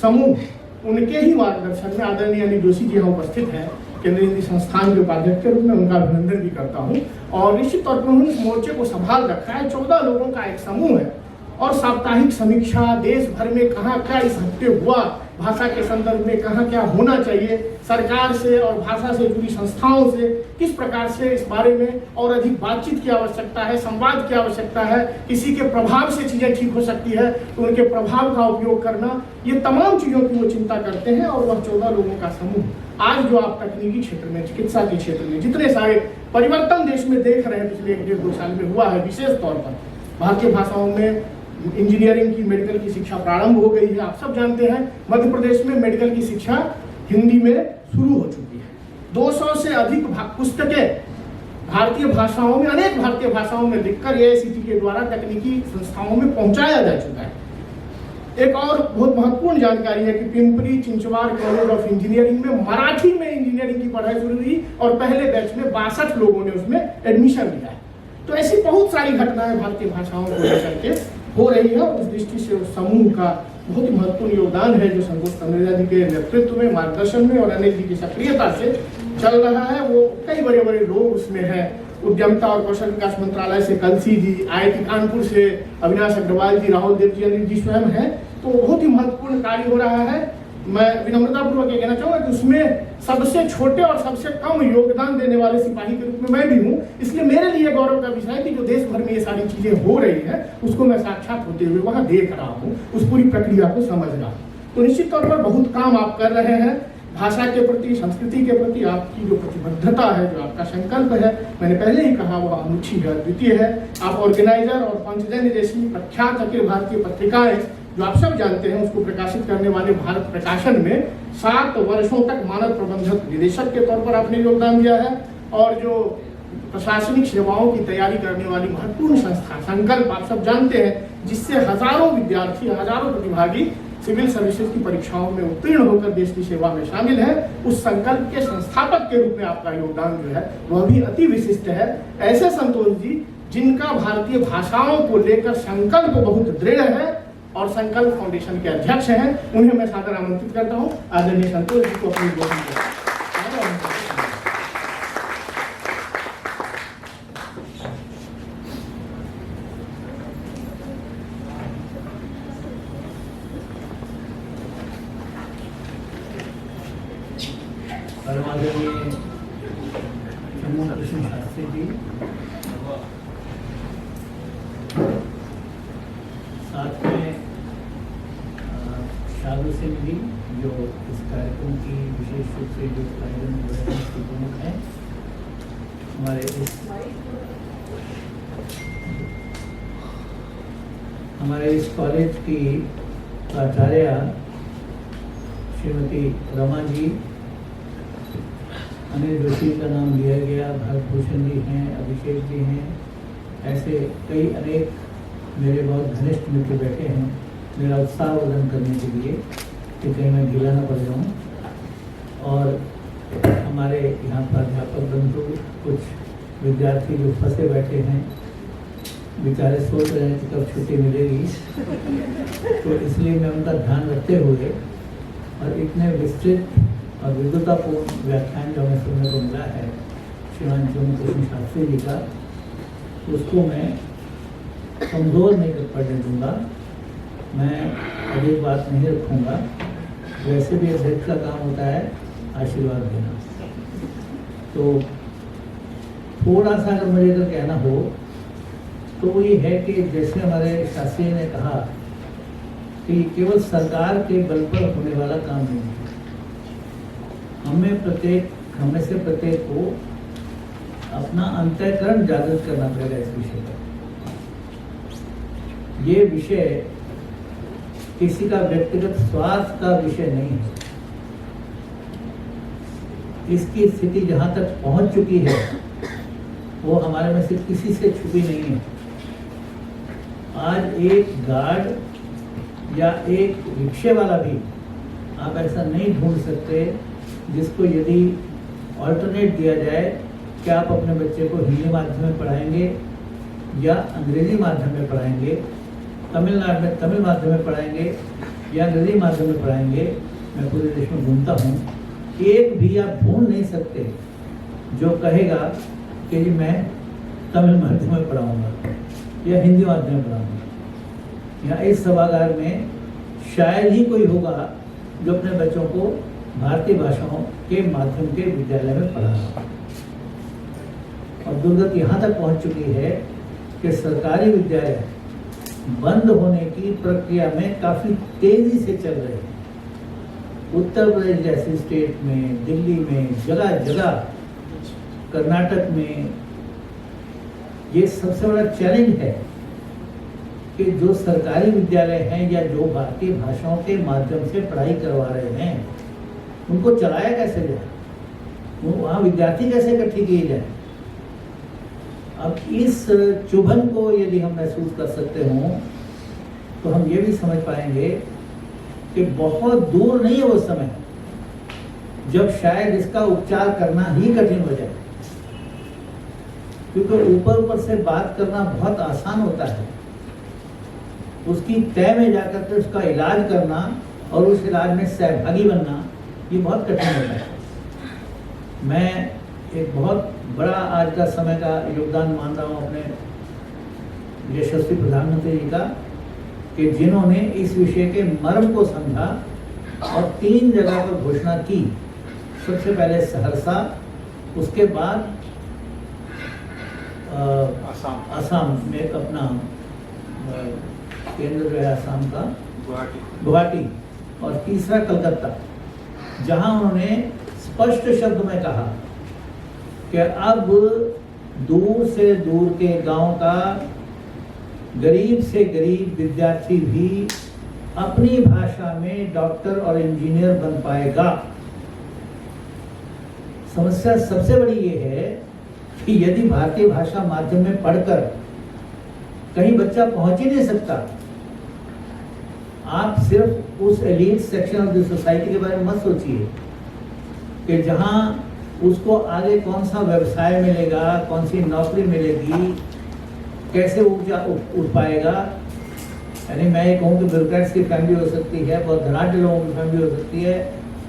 Speaker 1: समूह, उनके ही मार्गदर्शन में आदरणीय अनिल जोशी जी यहाँ उपस्थित हैं, केंद्रीय हिंदी संस्थान के उपाध्यक्ष के रूप में उनका अभिनंदन भी करता हूँ। और निश्चित तौर पर उन्होंने इस मोर्चे को संभाल रखा है। 14 लोगों का एक समूह है, और साप्ताहिक समीक्षा देश भर में कहाँ क्या इस हफ्ते हुआ, भाषा के संदर्भ में कहाँ क्या होना चाहिए, सरकार से और भाषा से जुड़ी संस्थाओं से किस प्रकार से इस बारे में और अधिक बातचीत की आवश्यकता है, संवाद की आवश्यकता है, किसी के प्रभाव से चीजें ठीक हो सकती है तो उनके प्रभाव का उपयोग करना, ये तमाम चीजों की वो चिंता करते हैं। और वह 14 लोगों का समूह आज जो आप तकनीकी क्षेत्र में, चिकित्सा के क्षेत्र में जितने सारे परिवर्तन देश में देख रहे हैं पिछले 1-1.5 साल में हुआ है, विशेष तौर पर भारतीय भाषाओं में इंजीनियरिंग की, मेडिकल की शिक्षा प्रारंभ हो गई है। आप सब जानते हैं मध्य प्रदेश में मेडिकल की शिक्षा हिंदी में शुरू हो चुकी है। 200 से अधिक पुस्तकें भारतीय भाषाओं में, अनेक भारतीय भाषाओं में लिखकर AICTE के द्वारा तकनीकी संस्थाओं में पहुंचाया जा चुका है। एक और बहुत महत्वपूर्ण जानकारी है कि Pimpri Chinchwad college of engineering में मराठी में इंजीनियरिंग की पढ़ाई शुरू हुई, और पहले बैच में 62 लोगों ने उसमें एडमिशन लिया है। तो ऐसी बहुत सारी घटनाएं भारतीय भाषाओं को लेकर के हो रही है, और इस दृष्टि से उस समूह का बहुत ही महत्वपूर्ण योगदान है जो संतोष तनेजा जी के नेतृत्व में, मार्गदर्शन में और अनिल जी की सक्रियता से चल रहा है। वो कई बड़े बड़े लोग उसमें हैं। उद्यमिता और कौशल विकास मंत्रालय से कलसी जी, IIT कानपुर से अविनाश अग्रवाल जी, राहुल देव जी, अनिल जी स्वयं हैं। तो बहुत ही महत्वपूर्ण कार्य हो रहा है। मैं विनम्रतापूर्वक ये कहना चाहूँगा कि उसमें सबसे छोटे और सबसे कम योगदान देने वाले सिपाही के रूप में मैं भी हूँ। इसलिए मेरे लिए गौरव का विषय है कि जो देश भर में ये सारी चीजें हो रही है उसको मैं साक्षात होते हुए वहाँ देख रहा हूँ, उस पूरी प्रक्रिया को समझ रहा हूँ। तो निश्चित तौर पर बहुत काम आप कर रहे हैं। भाषा के प्रति, संस्कृति के प्रति आपकी जो प्रतिबद्धता है, जो आपका संकल्प है, मैंने पहले ही कहा, वह अनूठी है, अद्वितीय है। आप ऑर्गेनाइजर और पंचजन्य जैसी प्रख्यात अखिल भारतीय पत्रिकाएं जो आप सब जानते हैं उसको प्रकाशित करने वाले भारत प्रकाशन में 7 वर्षों तक मानद प्रबंधक निदेशक के तौर पर आपने योगदान दिया है। और जो प्रशासनिक सेवाओं की तैयारी करने वाली महत्वपूर्ण संस्था संकल्प आप सब जानते हैं, जिससे हजारों विद्यार्थी, हजारों प्रतिभागी सिविल सर्विसेज की परीक्षाओं में उत्तीर्ण होकर देश की सेवा में शामिल है। उस संकल्प के संस्थापक के रूप में आपका योगदान जो है वह भी अति विशिष्ट है। ऐसे संतोष जी जिनका भारतीय भाषाओं को लेकर संकल्प बहुत दृढ़ है और संकल्प फाउंडेशन के अध्यक्ष हैं, उन्हें मैं सादर आमंत्रित करता हूं। आदरणीय संतोष जी को अपनी
Speaker 3: शास्त्री जी, साथ में शादू सिंह जी जो इस कार्यक्रम की विशेष रूप से जो आयोजन की प्रमुख हैं, हमारे इस हमारे इस कॉलेज की प्राचार्य श्रीमती रमा जी, अनिल जोशी का नाम लिया गया, भरत भूषण जी हैं, अभिषेक जी हैं, ऐसे कई अनेक मेरे बहुत घनिष्ठ मित्र बैठे हैं मेरा उत्साहवर्धन करने के लिए कि कहीं मैं ढीला न पड़ जाऊँ। और हमारे यहाँ प्राध्यापक बंधु, कुछ विद्यार्थी जो फंसे बैठे हैं, बेचारे सोच रहे हैं कि कब छुट्टी मिलेगी, तो इसलिए मैं उनका ध्यान रखते हुए और इतने विस्तृत और विद्वतापूर्ण व्याख्यान जो हमें सुनने को मिला है श्रीमान कृष्ण शास्त्री जी का, उसको मैं कमज़ोर नहीं कर पड़ने दूंगा। मैं अधिक बात नहीं रखूंगा। वैसे भी अध्यक्ष का काम होता है आशीर्वाद देना। तो थोड़ा सा अगर मुझे अगर कहना हो तो वो ये है कि जैसे हमारे शास्त्री ने कहा कि केवल सरकार के बल पर होने वाला काम नहीं है। हमें से प्रत्येक को अपना अंतःकरण जागृत करना पड़ेगा इस विषय पर। ये विषय किसी का व्यक्तिगत स्वार्थ का विषय नहीं है। इसकी स्थिति जहां तक पहुंच चुकी है वो हमारे में से किसी से छुपी नहीं है। आज एक गार्ड या एक रिक्शे वाला भी आप ऐसा नहीं ढूंढ सकते जिसको यदि ऑल्टरनेट दिया जाए कि आप अपने बच्चे को हिंदी माध्यम में पढ़ाएंगे या अंग्रेजी माध्यम में पढ़ाएंगे, तमिलनाडु में तमिल माध्यम में पढ़ाएंगे या अंग्रेजी माध्यम में पढ़ाएंगे। मैं पूरे देश में घूमता हूँ, एक भी आप ढूंढ नहीं सकते जो कहेगा कि जी मैं तमिल माध्यम में पढ़ाऊँगा या हिंदी माध्यम में पढ़ाऊँगा। या इस सभागार में शायद ही कोई होगा जो अपने बच्चों को भारतीय भाषाओं के माध्यम के विद्यालय में पढ़ा रहा। और दुर्गत यहाँ तक पहुँच चुकी है कि सरकारी विद्यालय बंद होने की प्रक्रिया में काफ़ी तेज़ी से चल रहे हैं। उत्तर प्रदेश जैसी स्टेट में, दिल्ली में, जगह जगह, कर्नाटक में ये सबसे बड़ा चैलेंज है कि जो सरकारी विद्यालय हैं या जो भारतीय भाषाओं के माध्यम से पढ़ाई करवा रहे हैं उनको चलाया कैसे जाए, वो वहाँ विद्यार्थी कैसे इकट्ठी किए जाए। अब इस चुभन को यदि हम महसूस कर सकते हों तो हम ये भी समझ पाएंगे कि बहुत दूर नहीं है वो समय जब शायद इसका उपचार करना ही कठिन हो जाए। क्योंकि ऊपर से बात करना बहुत आसान होता है, उसकी तय में जाकर के उसका इलाज करना और उस इलाज में सहभागी बनना ये बहुत कठिन होता है। मैं एक बहुत बड़ा आज का समय का योगदान मान रहा हूँ अपने यशस्वी प्रधानमंत्री जी का कि जिन्होंने इस विषय के मर्म को समझा और 3 जगह पर घोषणा की। सबसे पहले सहरसा, उसके बाद असम में अपना केंद्र जो है असम का गुवाहाटी, और तीसरा कलकत्ता, जहां उन्होंने स्पष्ट शब्द में कहा कि अब दूर से दूर के गांव का गरीब से गरीब विद्यार्थी भी अपनी भाषा में डॉक्टर और इंजीनियर बन पाएगा। समस्या सबसे बड़ी ये है कि यदि भारतीय भाषा माध्यम में पढ़कर कहीं बच्चा पहुंच ही नहीं सकता, आप सिर्फ उस elite section of the society के बारे में मत सोचिए कि जहां उसको आगे कौन सा व्यवसाय मिलेगा, कौन सी नौकरी मिलेगी, कैसे उठ पाएगा। यानी मैं ये कहूँ कि ब्यूरोक्रेट्स की फैमिली हो सकती है, बहुत धनाढ्य लोगों की फैमिली हो सकती है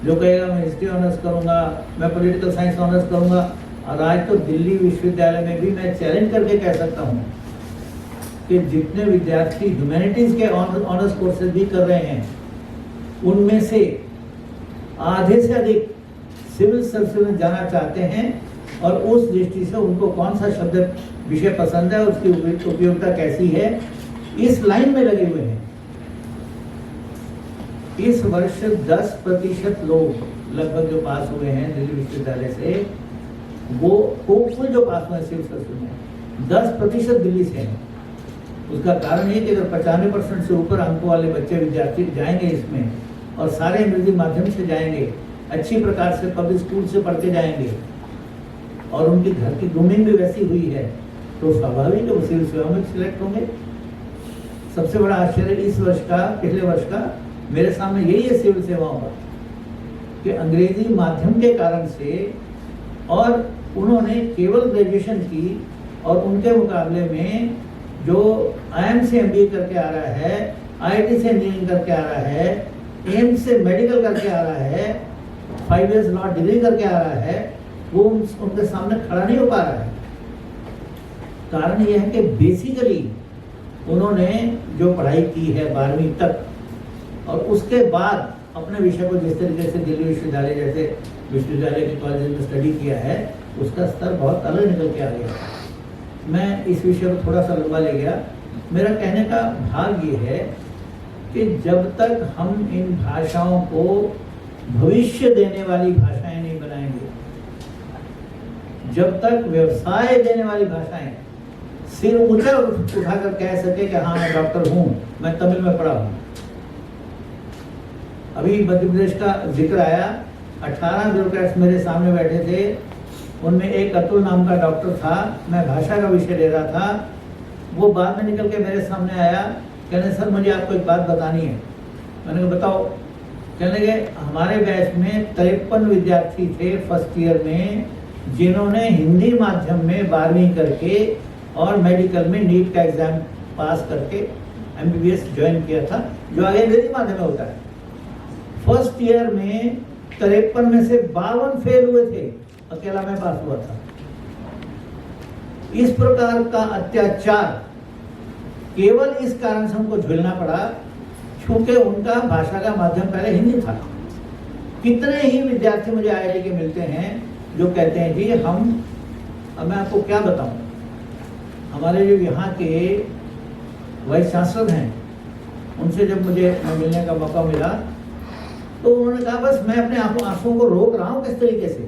Speaker 3: जो कहेगा मैं हिस्ट्री ऑनर्स करूँगा, मैं पॉलिटिकल साइंस ऑनर्स करूँगा। और आज तो दिल्ली विश्वविद्यालय में भी मैं चैलेंज करके कह सकता हूँ कि जितने विद्यार्थी ह्यूमैनिटीज़ के ऑनर्स कोर्सेज भी कर रहे हैं उनमें से आधे से अधिक सिविल सर्विस में जाना चाहते हैं और उस दृष्टि से उनको कौन सा शब्द विषय पसंद है, उसकी उपयोगिता कैसी है, इस लाइन में लगे हुए हैं। इस वर्ष 10% लोग लगभग जो पास हुए हैं दिल्ली विश्वविद्यालय से, वो होपफुल जो पास हुए सिविल सर्विस में 10% दिल्ली से हैं। उसका कारण ये कि अगर 95% से ऊपर अंकों वाले बच्चे विद्यार्थी जाएंगे इसमें और सारे अंग्रेजी माध्यम से जाएंगे, अच्छी प्रकार से पब्लिक स्कूल से पढ़ते जाएंगे और उनकी घर की ग्रूमिंग भी वैसी हुई है, तो स्वाभाविक है वो सिविल सेवा में सिलेक्ट होंगे। सबसे बड़ा आश्चर्य इस वर्ष का, पिछले वर्ष का मेरे सामने यही है सिविल सेवाओं का, कि अंग्रेजी माध्यम के कारण से, और उन्होंने केवल ग्रेजुएशन की और उनके मुकाबले में जो IIM से MBA करके आ रहा है, IIT से इंजीनियरिंग करके आ रहा है, एम्स से मेडिकल करके आ रहा है, 5 years लॉ डिग्री करके आ रहा है, वो उनके सामने खड़ा नहीं हो पा रहा है। कारण यह है कि बेसिकली उन्होंने जो पढ़ाई की है 12वीं तक और उसके बाद अपने विषय को जिस तरीके से दिल्ली विश्वविद्यालय जैसे विश्वविद्यालय के कॉलेज में स्टडी किया है, उसका स्तर बहुत अलग निकल के आ गया। मैं इस विषय को थोड़ा सा लंबा ले गया। मेरा कहने का भाग ये है कि जब तक हम इन भाषाओं को भविष्य देने वाली भाषाएं नहीं बनाएंगे, जब तक व्यवसाय देने वाली भाषाएं, सिर ऊंचा उठाकर कह सके कि हाँ मैं डॉक्टर हूं, मैं तमिल में पढ़ा हूं। अभी मध्य प्रदेश का जिक्र आया, 18 ब्यूरोक्रेट्स मेरे सामने बैठे थे, उनमें एक अतुल नाम का डॉक्टर था, मैं भाषा का विषय ले रहा था, वो बाद में निकल के मेरे सामने आया, कहने सर मुझे आपको एक बात बतानी है। मैंने कहा बताओ। कहने लगे हमारे बैच में 53 विद्यार्थी थे फर्स्ट ईयर में, जिन्होंने हिंदी माध्यम में 12वीं करके और मेडिकल में नीट का एग्जाम पास करके MBBS ज्वाइन किया था, जो आगे अंग्रेजी माध्यम में होता है। फर्स्ट ईयर में 53 में से 52 फेल हुए थे, अकेला मैं पास हुआ था। इस प्रकार का अत्याचार केवल इस कारण से हमको झेलना पड़ा क्योंकि उनका भाषा का माध्यम पहले हिंदी था। कितने ही विद्यार्थी मुझे IIT के मिलते हैं जो कहते हैं जी हम, अब मैं आपको क्या बताऊं, हमारे जो यहाँ के वाइस चांसलर हैं उनसे जब मुझे मिलने का मौका मिला तो उन्होंने कहा बस मैं अपने आंसुओं को रोक रहा हूँ किस तरीके से,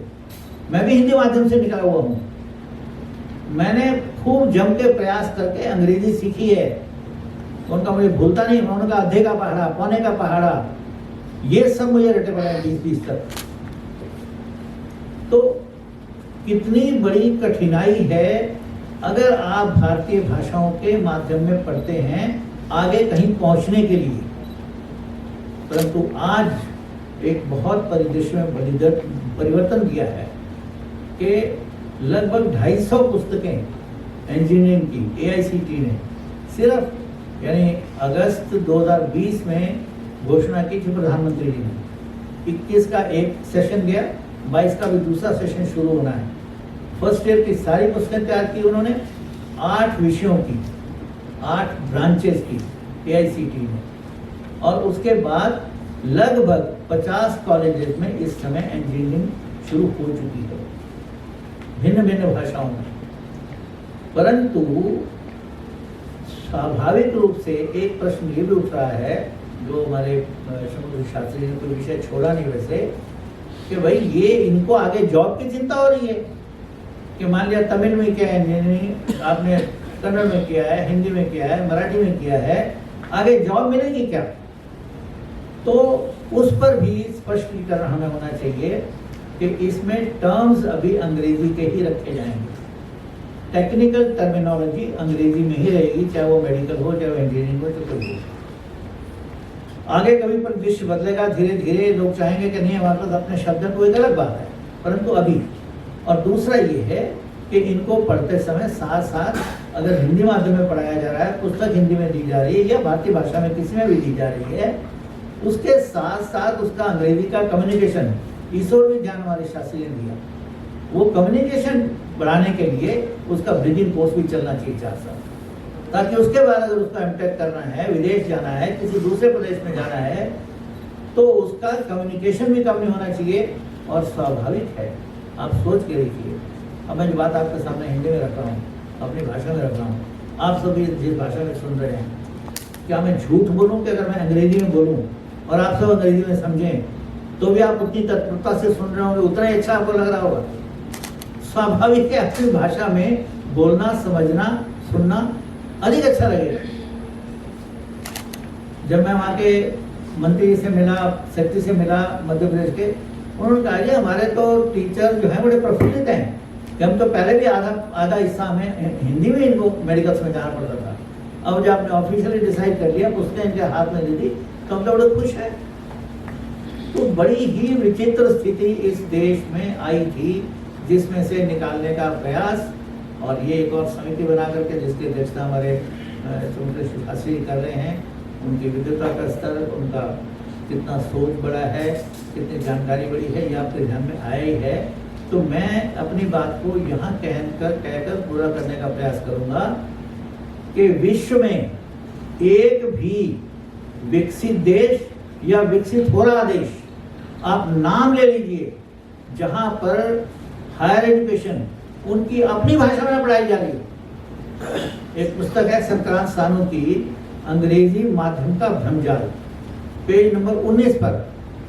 Speaker 3: मैं भी हिंदी माध्यम से निकला हुआ हूँ, मैंने खूब जम के प्रयास करके अंग्रेजी सीखी है, उनका मुझे भूलता नहीं। उन्होंने कहा आधे का पहाड़ा, पौने का पहाड़ा, ये सब मुझे रटे पड़ा है 20-20 तक। तो कितनी बड़ी कठिनाई है अगर आप भारतीय भाषाओं के माध्यम में पढ़ते हैं आगे कहीं पहुंचने के लिए। परंतु आज एक बहुत परिदृश्य में परिवर्तन किया है कि लगभग 250 पुस्तकें इंजीनियरिंग की AICT ने सिर्फ, यानी अगस्त 2020 में घोषणा की थी प्रधानमंत्री जी ने, 21 का एक सेशन गया, 22 का भी दूसरा सेशन शुरू होना है। फर्स्ट ईयर की सारी पुस्तकें तैयार की उन्होंने, 8 विषयों की, 8 ब्रांचेस की AICT ने, और उसके बाद लगभग 50 कॉलेजेस में इस समय इंजीनियरिंग शुरू हो चुकी है भिन्न भिन्न भाषाओं में। परंतु स्वाभाविक रूप से एक प्रश्न ये भी उठ रहा है, जो हमारे समुद्र शास्त्री ने कोई विषय छोड़ा नहीं वैसे, कि भाई ये इनको आगे जॉब की चिंता हो रही है कि मान लिया तमिल में किया है इंजीनियरिंग, आपने कन्नड़ में किया है, हिंदी में किया है, मराठी में किया है, आगे जॉब मिलेगी क्या? तो उस पर भी स्पष्टीकरण हमें होना चाहिए कि इसमें टर्म्स अभी अंग्रेजी के ही रखे जाएंगे, टेक्निकल टर्मिनोलॉजी अंग्रेजी में ही रहेगी, चाहे वो मेडिकल हो, चाहे वो इंजीनियरिंग हो, चाहे कोई हो। आगे कभी परिदृश्य बदलेगा, धीरे धीरे लोग चाहेंगे कि नहीं हमारे पास अपने शब्द है, कोई एक अलग बात है, परंतु अभी। और दूसरा ये है कि इनको पढ़ते समय साथ साथ अगर हिंदी माध्यम में पढ़ाया जा रहा है, पुस्तक हिंदी में दी जा रही है या भारतीय भाषा में किसी में भी दी जा रही है, उसके साथ साथ उसका अंग्रेजी का कम्युनिकेशन, ईश्वर भी ज्ञान हमारे शास्त्री ने दिया, वो कम्युनिकेशन बढ़ाने के लिए उसका ब्रिजिंग कोर्स भी चलना चाहिए 4 साल, ताकि उसके बाद अगर उसका एमटेक करना है, विदेश जाना है, किसी दूसरे प्रदेश में जाना है, तो उसका कम्युनिकेशन भी कम नहीं होना चाहिए। और स्वाभाविक है, आप सोच के देखिए, अब मैं जो बात आपके सामने हिंदी में रख रहा हूँ, अपनी भाषा में रख रहा हूँ, आप सभी जिस भाषा में सुन रहे हैं, क्या मैं झूठ बोलूँ कि अगर मैं अंग्रेजी में बोलूँ और आप सब अंग्रेजी में समझें तो भी आप उतनी तत्परता से सुन रहे होंगे, उतना ही अच्छा आपको लग रहा होगा। स्वाभाविक है, अपनी भाषा में बोलना, समझना, सुनना अधिक अच्छा लगेगा। जब मैं वहाँ के मंत्री से मिला, सेक्रेटरी से मिला मध्य प्रदेश के, उन्होंने कहा जी हमारे तो टीचर जो हैं बड़े प्रफुल्लित हैं कि हम तो पहले भी आधा हिस्सा हमें हिंदी में इनको मेडिकल्स में जाना पड़ता था, अब जब आपने ऑफिशियली डिसाइड कर लिया, पुस्तकें इनके हाथ में दे दी तो हम तो बड़े खुश हैं। तो बड़ी ही विचित्र स्थिति इस देश में आई थी, जिसमें से निकालने का प्रयास, और ये एक और समिति बना करके जिसकी अध्यक्षता हमारे सुमित्रा शास्त्री कर रहे हैं, उनकी विद्वता का स्तर, उनका कितना सोच बड़ा है, कितनी जानकारी बड़ी है, ये आपके ध्यान में आया ही है। तो मैं अपनी बात को यहाँ कहकर पूरा करने का प्रयास करूँगा कि विश्व में एक भी विकसित देश या विकसित हो रहा देश आप नाम ले लीजिए जहाँ पर हायर एजुकेशन उनकी अपनी भाषा में पढ़ाई जा रही है। एक पुस्तक है संक्रांत सानू की अंग्रेजी माध्यम का भ्रमजाल, पेज नंबर 19 पर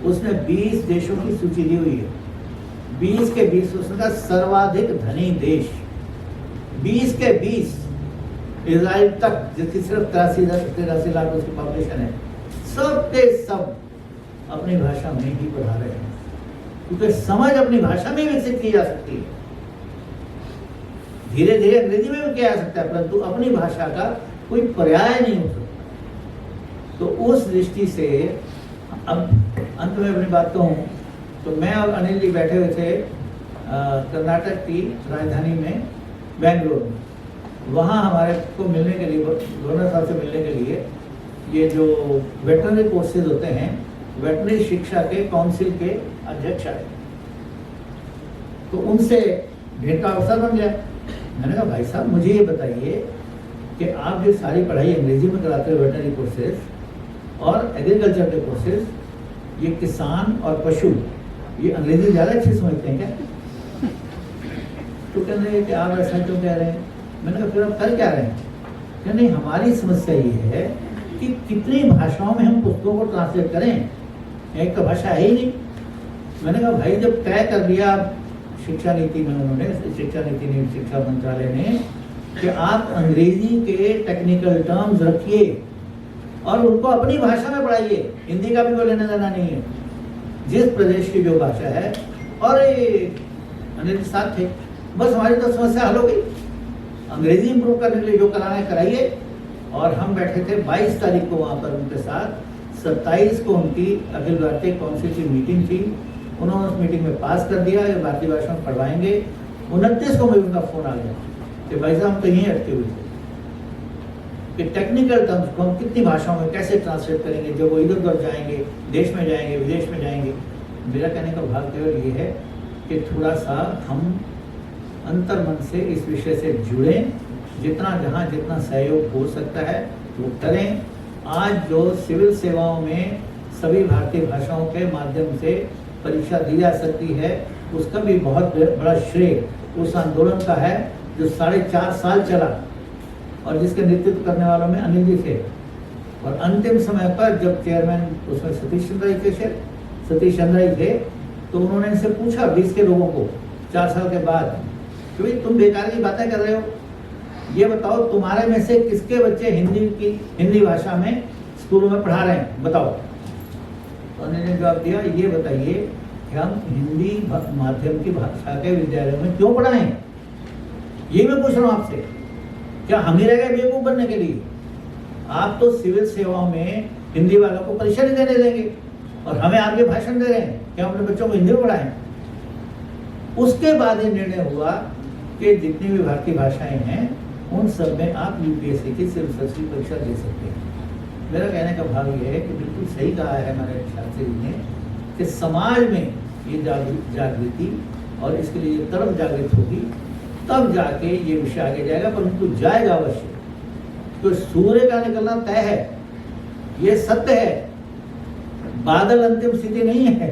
Speaker 3: उसने 20 देशों की सूची दी हुई है। 20 के 20 उसका सर्वाधिक धनी देश, 20 के 20 इजराइल तक जिसकी सिर्फ 83 लाख उसकी पॉपुलेशन है, सब के सब अपनी भाषा में ही पढ़ा रहे हैं, क्योंकि समझ अपनी भाषा में विकसित की जा सकती है। धीरे धीरे अंग्रेजी में भी किया जा सकता है, परंतु अपनी भाषा का कोई पर्याय नहीं हो सकता। तो उस दृष्टि से अब अंत में अपनी बात कहूँ तो मैं और अनिल जी बैठे हुए थे कर्नाटक की राजधानी में बेंगलोर में। वहाँ हमारे को मिलने के लिए, गवर्नर साहब से मिलने के लिए, ये जो वेटरनरी कोर्सेज होते हैं, वेटरनरी शिक्षा के काउंसिल के अध्यक्ष आए, तो उनसे भेंट का अवसर बन गया। मैंने कहा भाई साहब मुझे ये बताइए कि आप जो सारी पढ़ाई अंग्रेजी में कराते हो, वेटरनरी कोर्सेज और एग्रीकल्चर के कोर्सेज, ये किसान और पशु ये अंग्रेजी ज़्यादा अच्छी समझते हैं क्या? तो कह रहे हैं कि आप ऐसा क्यों कह रहे हैं? मैंने कहा फिर आप कर क्या रहे हैं? क्या नहीं, हमारी समस्या ये है कि कितनी भाषाओं में हम पुस्तकों को ट्रांसलेट करें, एक तो भाषा है ही नहीं। मैंने कहा भाई जब तय कर दिया शिक्षा नीति में, उन्होंने शिक्षा मंत्रालय ने कि आप अंग्रेजी के टेक्निकल टर्म्स रखिए और उनको अपनी भाषा में पढ़ाइए, हिंदी का भी कोई लेना देना नहीं है, जिस प्रदेश की जो भाषा है। और अनिल साथ थे, बस हमारी तो समस्या हल हो गई। अंग्रेजी इंप्रूव करने के लिए जो कराना है कराइए। और हम बैठे थे 22 तारीख को वहाँ पर उनके साथ, 27 को उनकी अखिल भारतीय काउंसिल की मीटिंग थी, उन्होंने उस मीटिंग में पास कर दिया ये भारतीय भाषा में पढ़वाएंगे। 29 को मुझे उनका फोन आ गया कि भाई साहब हम तो यहीं अटके हुए थे कि टेक्निकल टर्म्स को हम कितनी भाषाओं में कैसे ट्रांसलेट करेंगे, जब वो इधर उधर जाएंगे, देश में जाएंगे, विदेश में जाएंगे। मेरा कहने का भाव केवल ये है कि थोड़ा सा हम अंतर्मन से इस विषय से जुड़ें, जितना सहयोग हो सकता है वो करें। आज जो सिविल सेवाओं में सभी भारतीय भाषाओं के माध्यम से परीक्षा दी जा सकती है, उसका भी बहुत बड़ा श्रेय उस आंदोलन का है जो 4.5 साल चला और जिसके नेतृत्व करने वालों में अनिल जी थे। और अंतिम समय पर जब चेयरमैन उसमें सतीश चंद्रा ही थे, तो उन्होंने इनसे पूछा 20 के लोगों को 4 साल के बाद कि भाई तुम बेकार की बातें कर रहे हो, ये बताओ तुम्हारे में से किसके बच्चे हिंदी भाषा में स्कूलों में पढ़ा रहे हैं, बताओ। तो उन्होंने जवाब दिया, ये बताइए कि हम हिंदी माध्यम की भाषा के विद्यालयों में क्यों पढ़ाएं? ये मैं पूछ रहा हूँ आपसे, क्या हम ही रह गए बेवकूफ बनने के लिए? आप तो सिविल सेवाओं में हिंदी वालों को परीक्षा नहीं देने देंगे और हमें आगे भाषण दे रहे हैं कि हम अपने बच्चों को हिंदी में पढ़ाएं। उसके बाद ये निर्णय हुआ कि जितनी भी भारतीय भाषाएं हैं उन सब में आप यूपीएससी की सिविल सर्विस की परीक्षा दे सकते हैं। मेरा कहने का भाव ये है कि बिल्कुल सही कहा है हमारे शास्त्री जी ने कि समाज में ये जागृति और इसके लिए ये तरफ जागृत होगी, तब जाके ये विषय आगे जाएगा, परंतु जाएगा अवश्य। तो सूर्य का निकलना तय है, ये सत्य है। बादल अंतिम स्थिति नहीं है,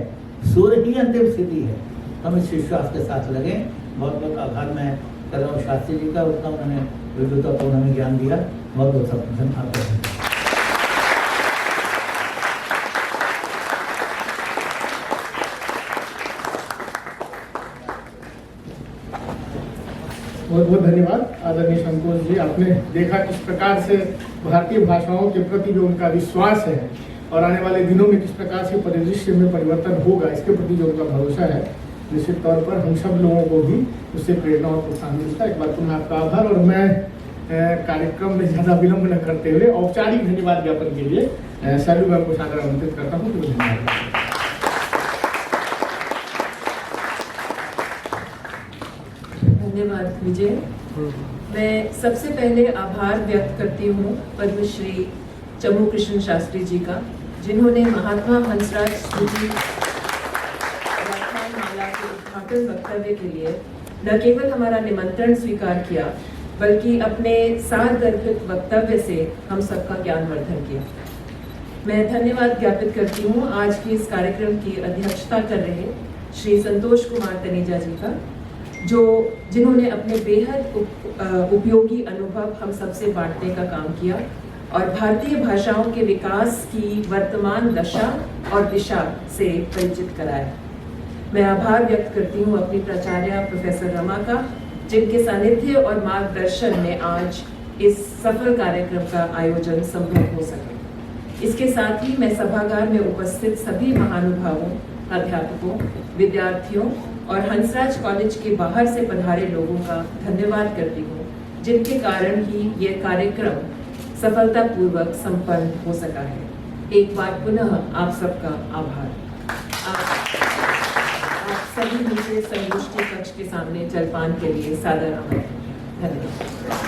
Speaker 3: सूर्य ही अंतिम स्थिति है। हम इस विश्वास के साथ लगे। बहुत बहुत आभार मैं कर रहा हूँ शास्त्री जी का, उतना उन्होंने विद्वतापूर्ण हमें ज्ञान दिया। बहुत बहुत धन्यवाद।
Speaker 1: बहुत बहुत धन्यवाद आदरणीय संतोष जी। आपने देखा किस प्रकार से भारतीय भाषाओं के प्रति जो उनका विश्वास है और आने वाले दिनों में किस प्रकार से परिदृश्य में परिवर्तन होगा, इसके प्रति जो उनका भरोसा है, निश्चित तौर पर हम सब लोगों को भी उससे प्रेरणा और प्रोत्साहन मिलता है। एक बार पुनः आपका आभार। और मैं कार्यक्रम में ज़्यादा विलंब न करते हुए औपचारिक धन्यवाद ज्ञापन के लिए सैलू मैम को सादर आमंत्रित करता हूँ। तो धन्यवाद।
Speaker 4: धन्यवाद विजय। मैं सबसे पहले आभार व्यक्त करती हूँ पद्मश्री चमू कृष्ण शास्त्री जी का, जिन्होंने महात्मा हंसराज स्मृति व्याख्यानमाला के उद्घाटन वक्तव्य के लिए न केवल हमारा निमंत्रण स्वीकार किया, बल्कि अपने सारगर्भित वक्तव्य से हम सबका ज्ञानवर्धन किया। मैं धन्यवाद ज्ञापित करती हूँ आज की इस कार्यक्रम की अध्यक्षता कर रहे श्री संतोष कुमार तनेजा जी का, जिन्होंने अपने बेहद उपयोगी अनुभव हम सबसे बांटने का काम किया और भारतीय भाषाओं के विकास की वर्तमान दशा और दिशा से परिचित कराया। मैं आभार व्यक्त करती हूँ अपनी प्राचार्य प्रोफेसर रमा का, जिनके सानिध्य और मार्गदर्शन में आज इस सफल कार्यक्रम का आयोजन संभव हो सके। इसके साथ ही मैं सभागार में उपस्थित सभी महानुभावों, अध्यापकों, विद्यार्थियों और हंसराज कॉलेज के बाहर से पधारे लोगों का धन्यवाद करती हूँ, जिनके कारण ही ये कार्यक्रम सफलतापूर्वक संपन्न हो सका है। एक बार पुनः आप सबका आभार। आप सभी नीचे संगोष्ठी कक्ष के सामने जलपान के लिए सादर आमंत्रित। धन्यवाद।